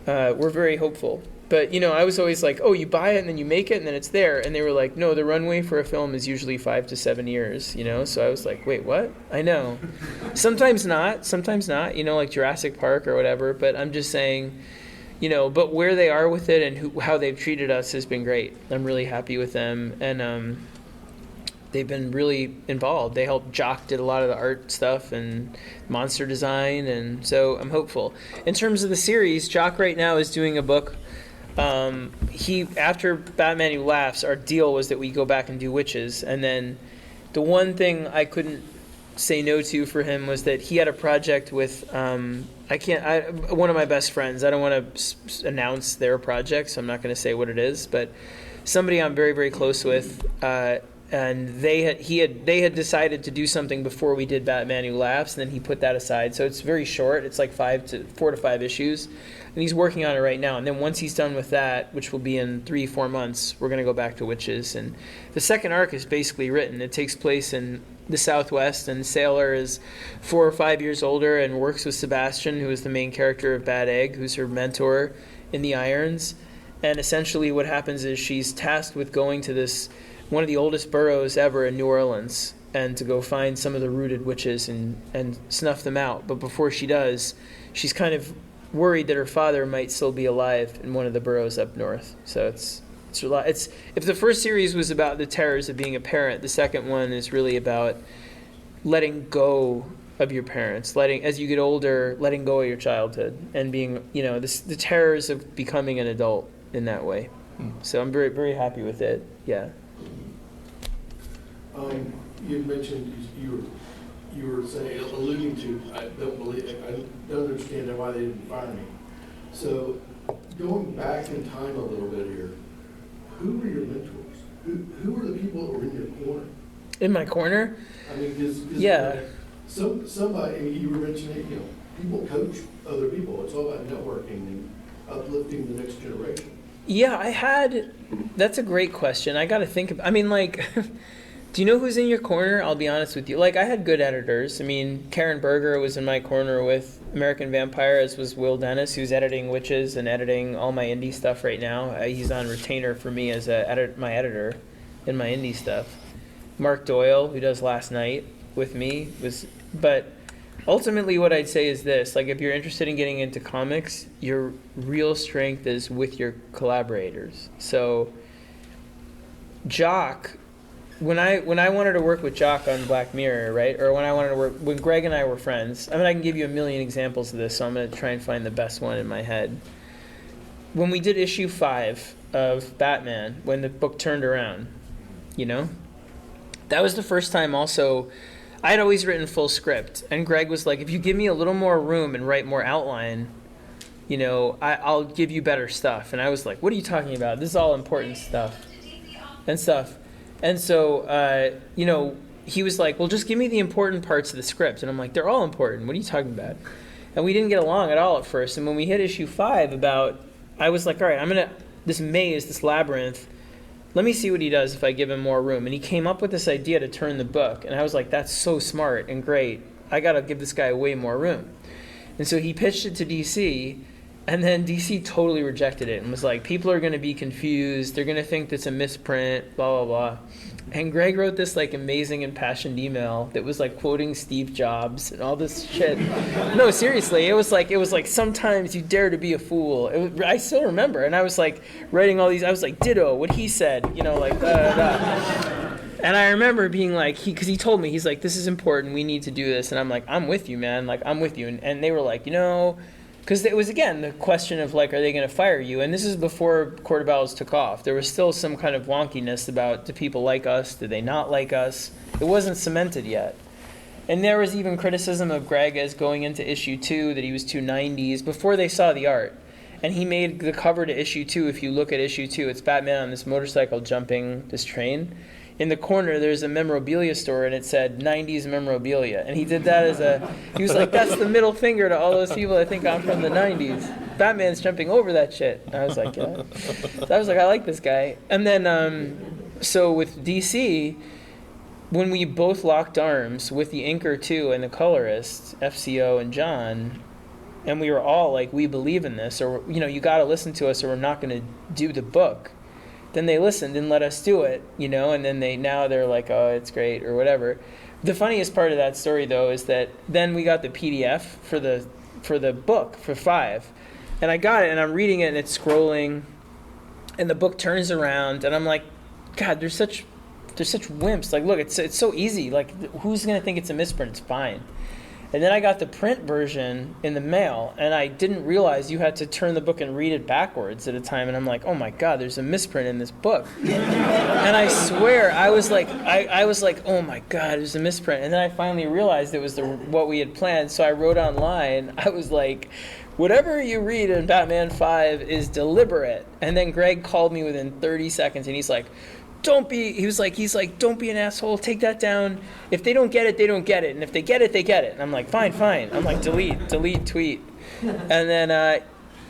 we're very hopeful. But, you know, I was always like, oh, you buy it and then you make it and then it's there. And they were like, no, the runway for a film is usually 5 to 7 years, you know? So I was like, wait, what? I know. Sometimes not, you know, like Jurassic Park or whatever. But I'm just saying, you know, but where they are with it and how they've treated us has been great. I'm really happy with them. And they've been really involved. They helped. Jock did a lot of the art stuff and monster design, and so I'm hopeful. In terms of the series, Jock right now is doing a book. After Batman Who Laughs, our deal was that we go back and do Wytches, and then the one thing I couldn't say no to for him was that he had a project with one of my best friends. I don't want to announce their project, so I'm not going to say what it is, but somebody I'm very, very close with. And they had decided to do something before we did Batman Who Laughs, and then he put that aside. So it's very short. It's like 4 to 5 issues, and he's working on it right now. And then once he's done with that, which will be in 3-4 months, we're going to go back to Wytches. And the second arc is basically written. It takes place in the Southwest, and Sailor is 4 or 5 years older and works with Sebastian, who is the main character of Bad Egg, who's her mentor in the Irons. And essentially what happens is she's tasked with going to one of the oldest boroughs ever in New Orleans, and to go find some of the rooted witches and snuff them out. But before she does, she's kind of worried that her father might still be alive in one of the boroughs up north. So it's a lot. If the first series was about the terrors of being a parent, the second one is really about letting go of your parents, as you get older, letting go of your childhood and being, you know, the terrors of becoming an adult in that way. So I'm very, very happy with it. Yeah. You mentioned you were saying, alluding to, I don't understand why they didn't fire me. So going back in time a little bit here, who were your mentors? Who were the people that were in your corner? In my corner? I mean, because Yeah. somebody, I mean, you were mentioning, you know, people coach other people. It's all about networking and uplifting the next generation. Yeah, that's a great question. I got to think I mean, like, do you know who's in your corner? I'll be honest with you. Like, I had good editors. I mean, Karen Berger was in my corner with American Vampire, as was Will Dennis, who's editing Wytches and editing all my indie stuff right now. He's on retainer for me as my editor in my indie stuff. Mark Doyle, who does Last Night with me, but ultimately what I'd say is this: like, if you're interested in getting into comics, your real strength is with your collaborators. So Jock, when I wanted to work with Jock on Black Mirror, right, or when Greg and I were friends, I mean, I can give you a million examples of this, so I'm going to try and find the best one in my head. When we did issue 5 of Batman, when the book turned around, you know, that was the first time also. I had always written full script, and Greg was like, if you give me a little more room and write more outline, you know, I'll give you better stuff. And I was like, what are you talking about? This is all important stuff. And so, you know, he was like, well, just give me the important parts of the script. And I'm like, they're all important. What are you talking about? And we didn't get along at all at first. And when we hit issue 5 I was like, all right, this maze, this labyrinth, let me see what he does if I give him more room. And he came up with this idea to turn the book. And I was like, that's so smart and great. I gotta give this guy way more room. And so he pitched it to DC, and then DC totally rejected it and was like, people are going to be confused. They're going to think that's a misprint, blah, blah, blah. And Greg wrote this like amazing impassioned email that was like quoting Steve Jobs and all this shit. No, seriously, it was like sometimes you dare to be a fool. I still remember. And I was like writing all these, I was like, ditto, what he said, you know, like, da, da, da. And I remember being like, because he told me, he's like, this is important, we need to do this. And I'm like, I'm with you, man, like, I'm with you. And they were like, you know, because it was, again, the question of, like, are they going to fire you? And this is before Court of Owls took off. There was still some kind of wonkiness about, do people like us? Do they not like us? It wasn't cemented yet. And there was even criticism of Greg as going into issue 2, that he was too 90s, before they saw the art. And he made the cover to issue 2, if you look at issue 2, it's Batman on this motorcycle jumping this train. In the corner, there's a memorabilia store, and it said 90s memorabilia. And he did that he was like, that's the middle finger to all those people that think I'm from the 90s. Batman's jumping over that shit. And I was like, yeah. So I was like, I like this guy. And then, so with DC, when we both locked arms with the inker too and the colorist, FCO and John, and we were all like, we believe in this, or, you know, you got to listen to us or we're not going to do the book. Then they listened and let us do it, you know, and then now they're like, oh, it's great or whatever. The funniest part of that story, though, is that then we got the PDF for the book for 5, and I got it and I'm reading it and it's scrolling, and the book turns around and I'm like, God, they're such wimps. Like, look, it's so easy. Like, who's gonna think it's a misprint? It's fine. And then I got the print version in the mail, and I didn't realize you had to turn the book and read it backwards at a time. And I'm like, oh my God, there's a misprint in this book. And I swear, I was like, oh my God, there's a misprint. And then I finally realized it was what we had planned. So I wrote online, I was like, whatever you read in Batman 5 is deliberate. And then Greg called me within 30 seconds, and he's like, don't be an asshole, take that down. If they don't get it, they don't get it. And if they get it, they get it. And I'm like, fine. I'm like, delete tweet. And then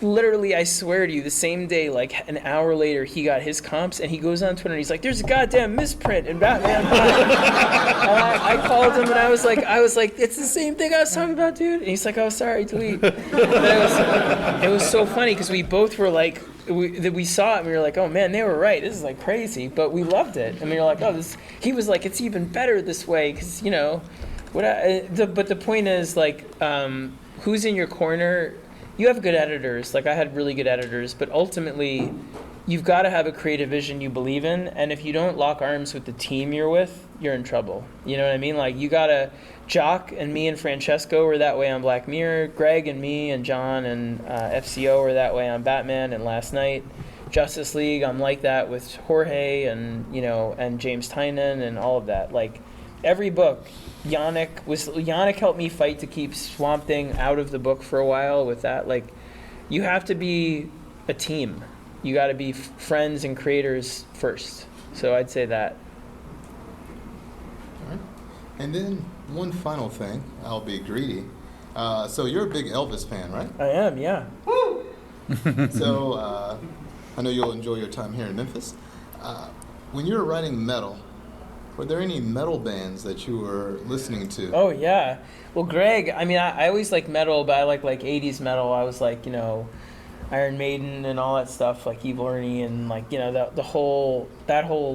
literally, I swear to you, the same day, like an hour later, he got his comps, and he goes on Twitter and he's like, there's a goddamn misprint in Batman 5. And I called him and I was like, it's the same thing I was talking about, dude. And he's like, oh, sorry, delete. And it was so funny because we both were like, we saw it and we were like, oh man, they were right. This is like crazy, but we loved it. And we were like, oh, this. He was like, it's even better this way because, you know, but the point is, like, who's in your corner? You have good editors. Like, I had really good editors, but ultimately, you've got to have a creative vision you believe in. And if you don't lock arms with the team you're with, you're in trouble. You know what I mean? Like, you gotta. Jock and me and Francesco were that way on Black Mirror. Greg and me and John and FCO were that way on Batman and Last Night. Justice League, I'm like that with Jorge and, you know, and James Tynan and all of that. Like, every book, Yannick helped me fight to keep Swamp Thing out of the book for a while with that. Like, you have to be a team. You got to be friends and creators first. So I'd say that. All right. And then one final thing, I'll be greedy. So you're a big Elvis fan, right? I am, yeah. Woo! So I know you'll enjoy your time here in Memphis. When you were writing metal, were there any metal bands that you were listening to? Oh, yeah. Well, Greg, I mean, I always like metal, but I like 80s metal. I was like, you know, Iron Maiden and all that stuff, like Evil Ernie and, like, you know, that whole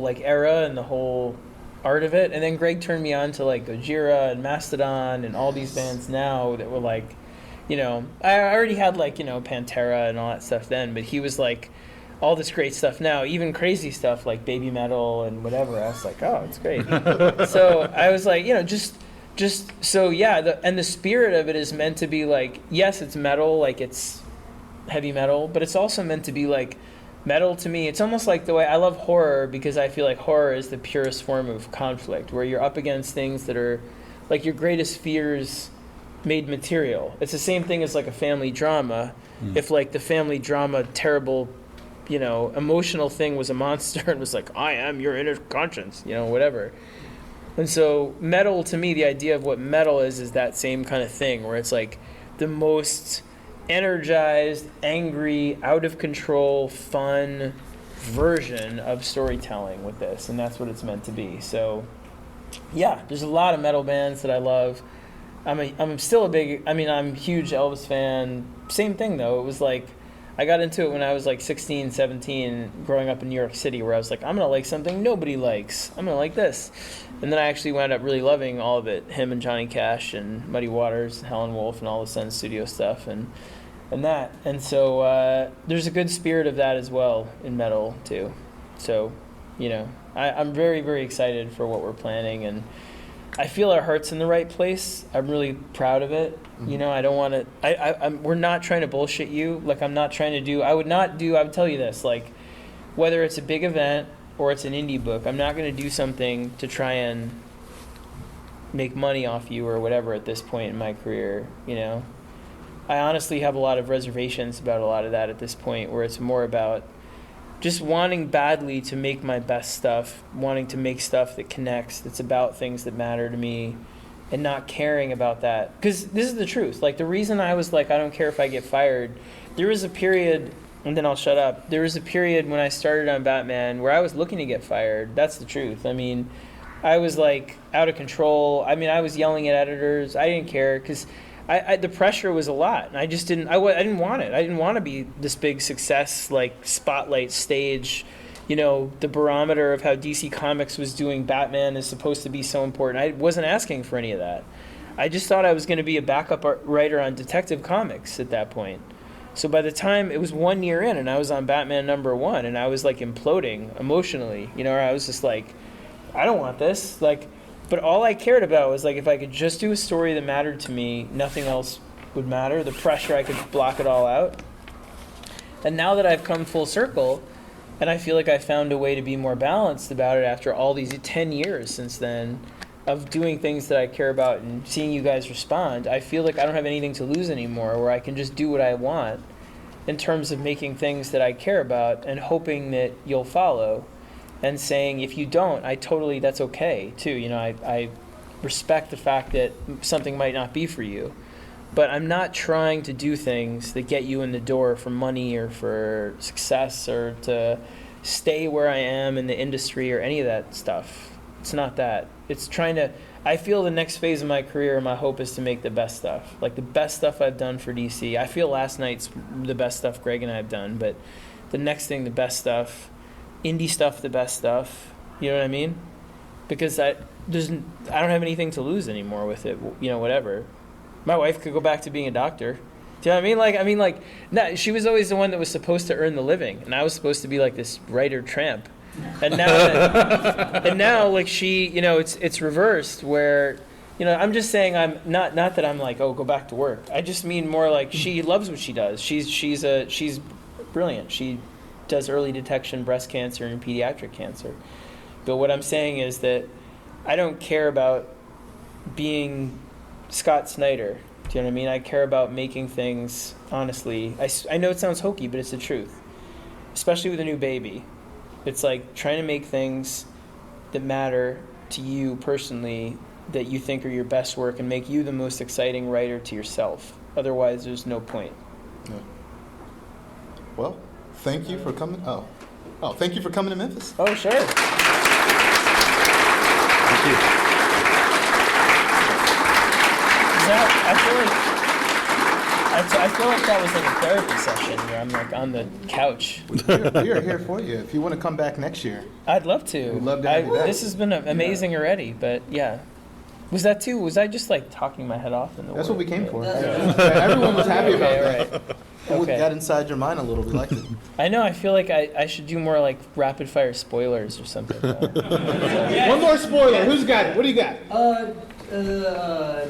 like era and the whole art of it. And then Greg turned me on to like Gojira and Mastodon and all these bands now that were like, you know, I already had like, you know, Pantera and all that stuff then, but he was like all this great stuff now, even crazy stuff like Baby Metal and whatever. I was like, oh, it's great. So I was like, you know, just so yeah, and the spirit of it is meant to be like, yes, it's metal, like it's heavy metal, but it's also meant to be like metal to me. It's almost like the way I love horror, because I feel like horror is the purest form of conflict, where you're up against things that are like your greatest fears made material. It's the same thing as like a family drama. If like the family drama terrible, you know, emotional thing was a monster and was like, I am your inner conscience, you know, whatever. And so metal, to me, the idea of what metal is that same kind of thing, where it's like the most energized, angry, out of control, fun version of storytelling with this, and that's what it's meant to be. So yeah, there's a lot of metal bands that I love. I'm still a big, I'm a huge Elvis fan. Same thing though. It was like, I got into it when I was like 16, 17, growing up in New York City, where I was like, I'm gonna like something nobody likes. I'm gonna like this. And then I actually wound up really loving all of it. Him and Johnny Cash and Muddy Waters, Helen Wolf, and all the Sun Studio stuff, and that. And so there's a good spirit of that as well in metal too. So, you know, I'm very, very excited for what we're planning, and I feel our heart's in the right place. I'm really proud of it. You know, I don't want to, we're not trying to bullshit you. Like, I'm not trying to do, I would tell you this, like, whether it's a big event or it's an indie book, I'm not going to do something to try and make money off you or whatever at this point in my career, you know. I honestly have a lot of reservations about a lot of that at this point, where it's more about just wanting badly to make my best stuff, wanting to make stuff that connects, that's about things that matter to me, and not caring about that. Because this is the truth. Like, the reason I was like, I don't care if I get fired, there was a period, and then I'll shut up, there was a period when I started on Batman where I was looking to get fired. That's the truth. I mean, I was like out of control. I mean, I was yelling at editors. I didn't care, because the pressure was a lot, and I just didn't. I didn't want it. I didn't want to be this big success, like spotlight stage. You know, the barometer of how DC Comics was doing Batman is supposed to be so important. I wasn't asking for any of that. I just thought I was going to be a backup writer on Detective Comics at that point. So by the time it was 1 year in, and I was on Batman #1, and I was like imploding emotionally. You know, I was just like, I don't want this. Like. But all I cared about was, like, if I could just do a story that mattered to me, nothing else would matter. The pressure, I could block it all out. And now that I've come full circle, and I feel like I found a way to be more balanced about it after all these 10 years since then of doing things that I care about and seeing you guys respond, I feel like I don't have anything to lose anymore, where I can just do what I want in terms of making things that I care about and hoping that you'll follow. And saying, if you don't, that's okay too. You know, I respect the fact that something might not be for you, but I'm not trying to do things that get you in the door for money or for success or to stay where I am in the industry or any of that stuff. It's not that. It's trying to, I feel the next phase of my career, my hope is to make the best stuff. Like the best stuff I've done for DC. I feel last night's the best stuff Greg and I have done, but the next thing, the best stuff. Indie stuff, the best stuff. You know what I mean? Because I don't have anything to lose anymore with it. You know, whatever. My wife could go back to being a doctor. Do you know what I mean? No, she was always the one that was supposed to earn the living, and I was supposed to be like this writer tramp. And now, like she, you know, it's reversed where, you know, I'm just saying I'm not that I'm like, oh, go back to work. I just mean more like she loves what she does. She's brilliant. She does early detection breast cancer and pediatric cancer. But what I'm saying is that I don't care about being Scott Snyder. Do you know what I mean? I care about making things honestly. I know it sounds hokey, but it's the truth. Especially with a new baby. It's like trying to make things that matter to you personally, that you think are your best work, and make you the most exciting writer to yourself. Otherwise, there's no point. Yeah. Well, thank you for coming. Thank you for coming to Memphis. Oh, sure. Thank you. I feel like that was like a therapy session where I'm like on the couch. We are here for you. If you want to come back next year. I'd love to. We'd love to have you back. This has been amazing already, but yeah. Was that too? Was I just like talking my head off in the That's world? what we came for. Everyone was happy about that. Right. We Okay. got inside your mind a little. We liked it. I know. I feel like I should do more like rapid fire spoilers or something. One more spoiler. Who's got it? What do you got?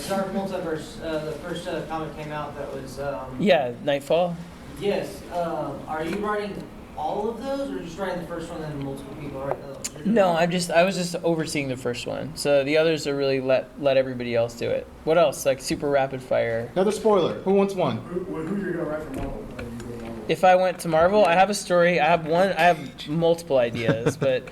Dark Multiverse, the first comic came out that was, Yeah, Nightfall. yes, are you writing all of those, or just writing the first one and then multiple people write those? No, I was just overseeing the first one. So the others are really let everybody else do it. What else? Like super rapid fire. Another spoiler. Who wants one? Who you're gonna write for Marvel? When you go to Marvel? If I went to Marvel, I have a story. I have multiple ideas, but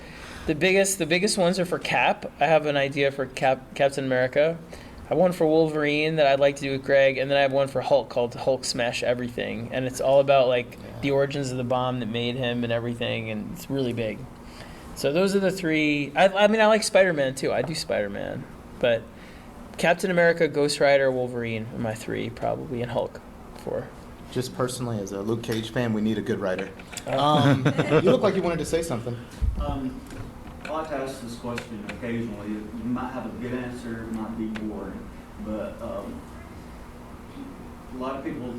the biggest ones are for Cap. I have an idea for Captain America. I have one for Wolverine that I'd like to do with Greg, and then I have one for Hulk called Hulk Smash Everything, and it's all about like the origins of the bomb that made him and everything, and it's really big. So those are the three. I mean, I like Spider-Man too. I do Spider-Man, but Captain America, Ghost Rider, Wolverine are my 3 probably, and Hulk 4. Just personally, as a Luke Cage fan, we need a good writer. Oh. You look like you wanted to say something. I like to ask this question occasionally. You might have a good answer, it might be boring, but a lot of people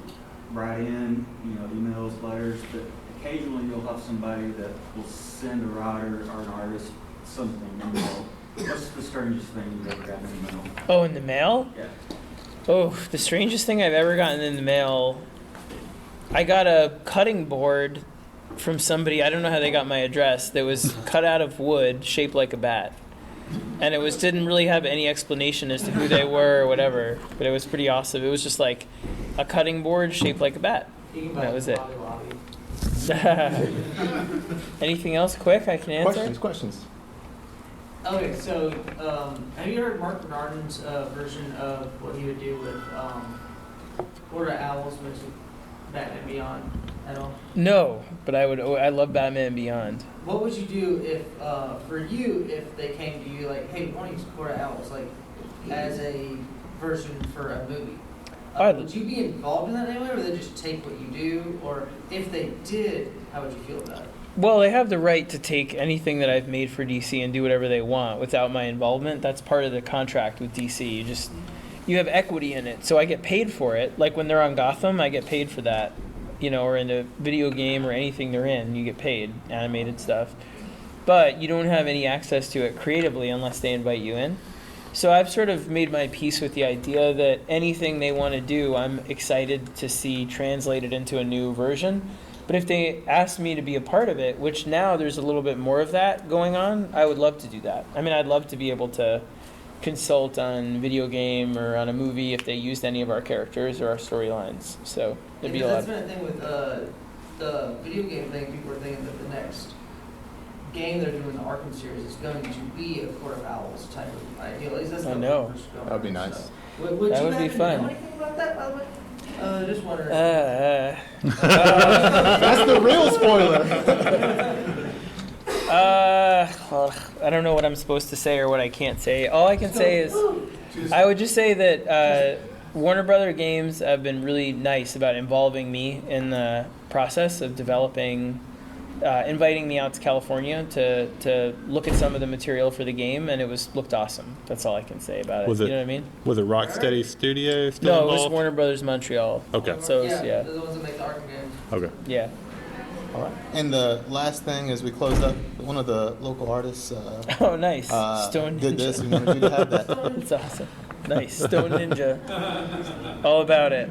write in, emails, letters, but occasionally you'll have somebody that will send a writer or an artist something in the mail. What's the strangest thing you've ever gotten in the mail? Oh, in the mail? Yeah. Oh, the strangest thing I've ever gotten in the mail, I got a cutting board from somebody, I don't know how they got my address, that was cut out of wood, shaped like a bat. And it didn't really have any explanation as to who they were or whatever, but it was pretty awesome. It was just like a cutting board shaped like a bat. That was it. Anything else quick I can answer? Questions. Okay, so have you heard Mark Bernardin's version of what he would do with Court of Owls mixed with Batman Beyond at all? No, but I love Batman Beyond. What would you do if, for you, if they came to you like, hey, we want to use Court of Owls, like, as a version for a movie? Would you be involved in that anyway, or would they just take what you do? Or if they did, how would you feel about it? Well, they have the right to take anything that I've made for DC and do whatever they want without my involvement. That's part of the contract with DC. You have equity in it, so I get paid for it. Like when they're on Gotham, I get paid for that, or in a video game or anything they're in, you get paid, animated stuff. But you don't have any access to it creatively unless they invite you in. So I've sort of made my peace with the idea that anything they want to do, I'm excited to see translated into a new version. But if they asked me to be a part of it, which now there's a little bit more of that going on, I would love to do that. I mean, I'd love to be able to consult on video game or on a movie if they used any of our characters or our storylines. So it'd be a lot. That's been a thing with the video game thing. People are thinking that the next game they're doing, the Arkham series, is going to be a Court of Owls type of idea. At least that's I know. That would be nice. So, That would be fun. Know anything about that, by the way? Just wondering. That's the real spoiler. I don't know what I'm supposed to say or what I can't say. All I can say is, I would just say that Warner Brother Games have been really nice about involving me in the process of developing, inviting me out to California to look at some of the material for the game, and it looked awesome. That's all I can say about it. Was You it- know what I mean? Was it Rocksteady Studios still No, it was involved? Warner Brothers Montreal. Okay. So it was, yeah, yeah. they're the ones that make the Arkham games. Okay. Yeah. And the last thing as we close up, one of the local artists Oh, nice. Stone did Ninja. this. We wanted you to have that. That's awesome. Nice. Stone Ninja. All about it.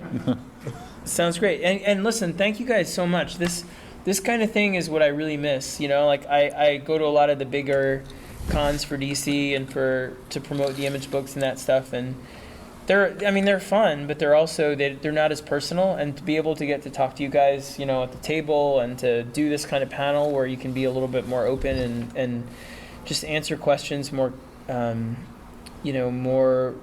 Sounds great. And listen, thank you guys so much. This kind of thing is what I really miss. Like I go to a lot of the bigger cons for DC and to promote the image books and that stuff, and they're fun, but they're also they're not as personal. And to be able to get to talk to you guys, at the table, and to do this kind of panel where you can be a little bit more open and just answer questions more, more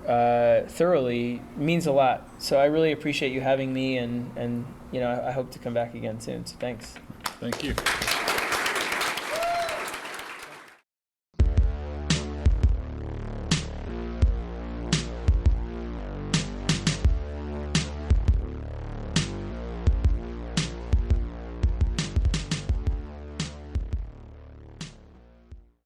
thoroughly means a lot. So I really appreciate you having me, and I hope to come back again soon. So thanks. Thank you.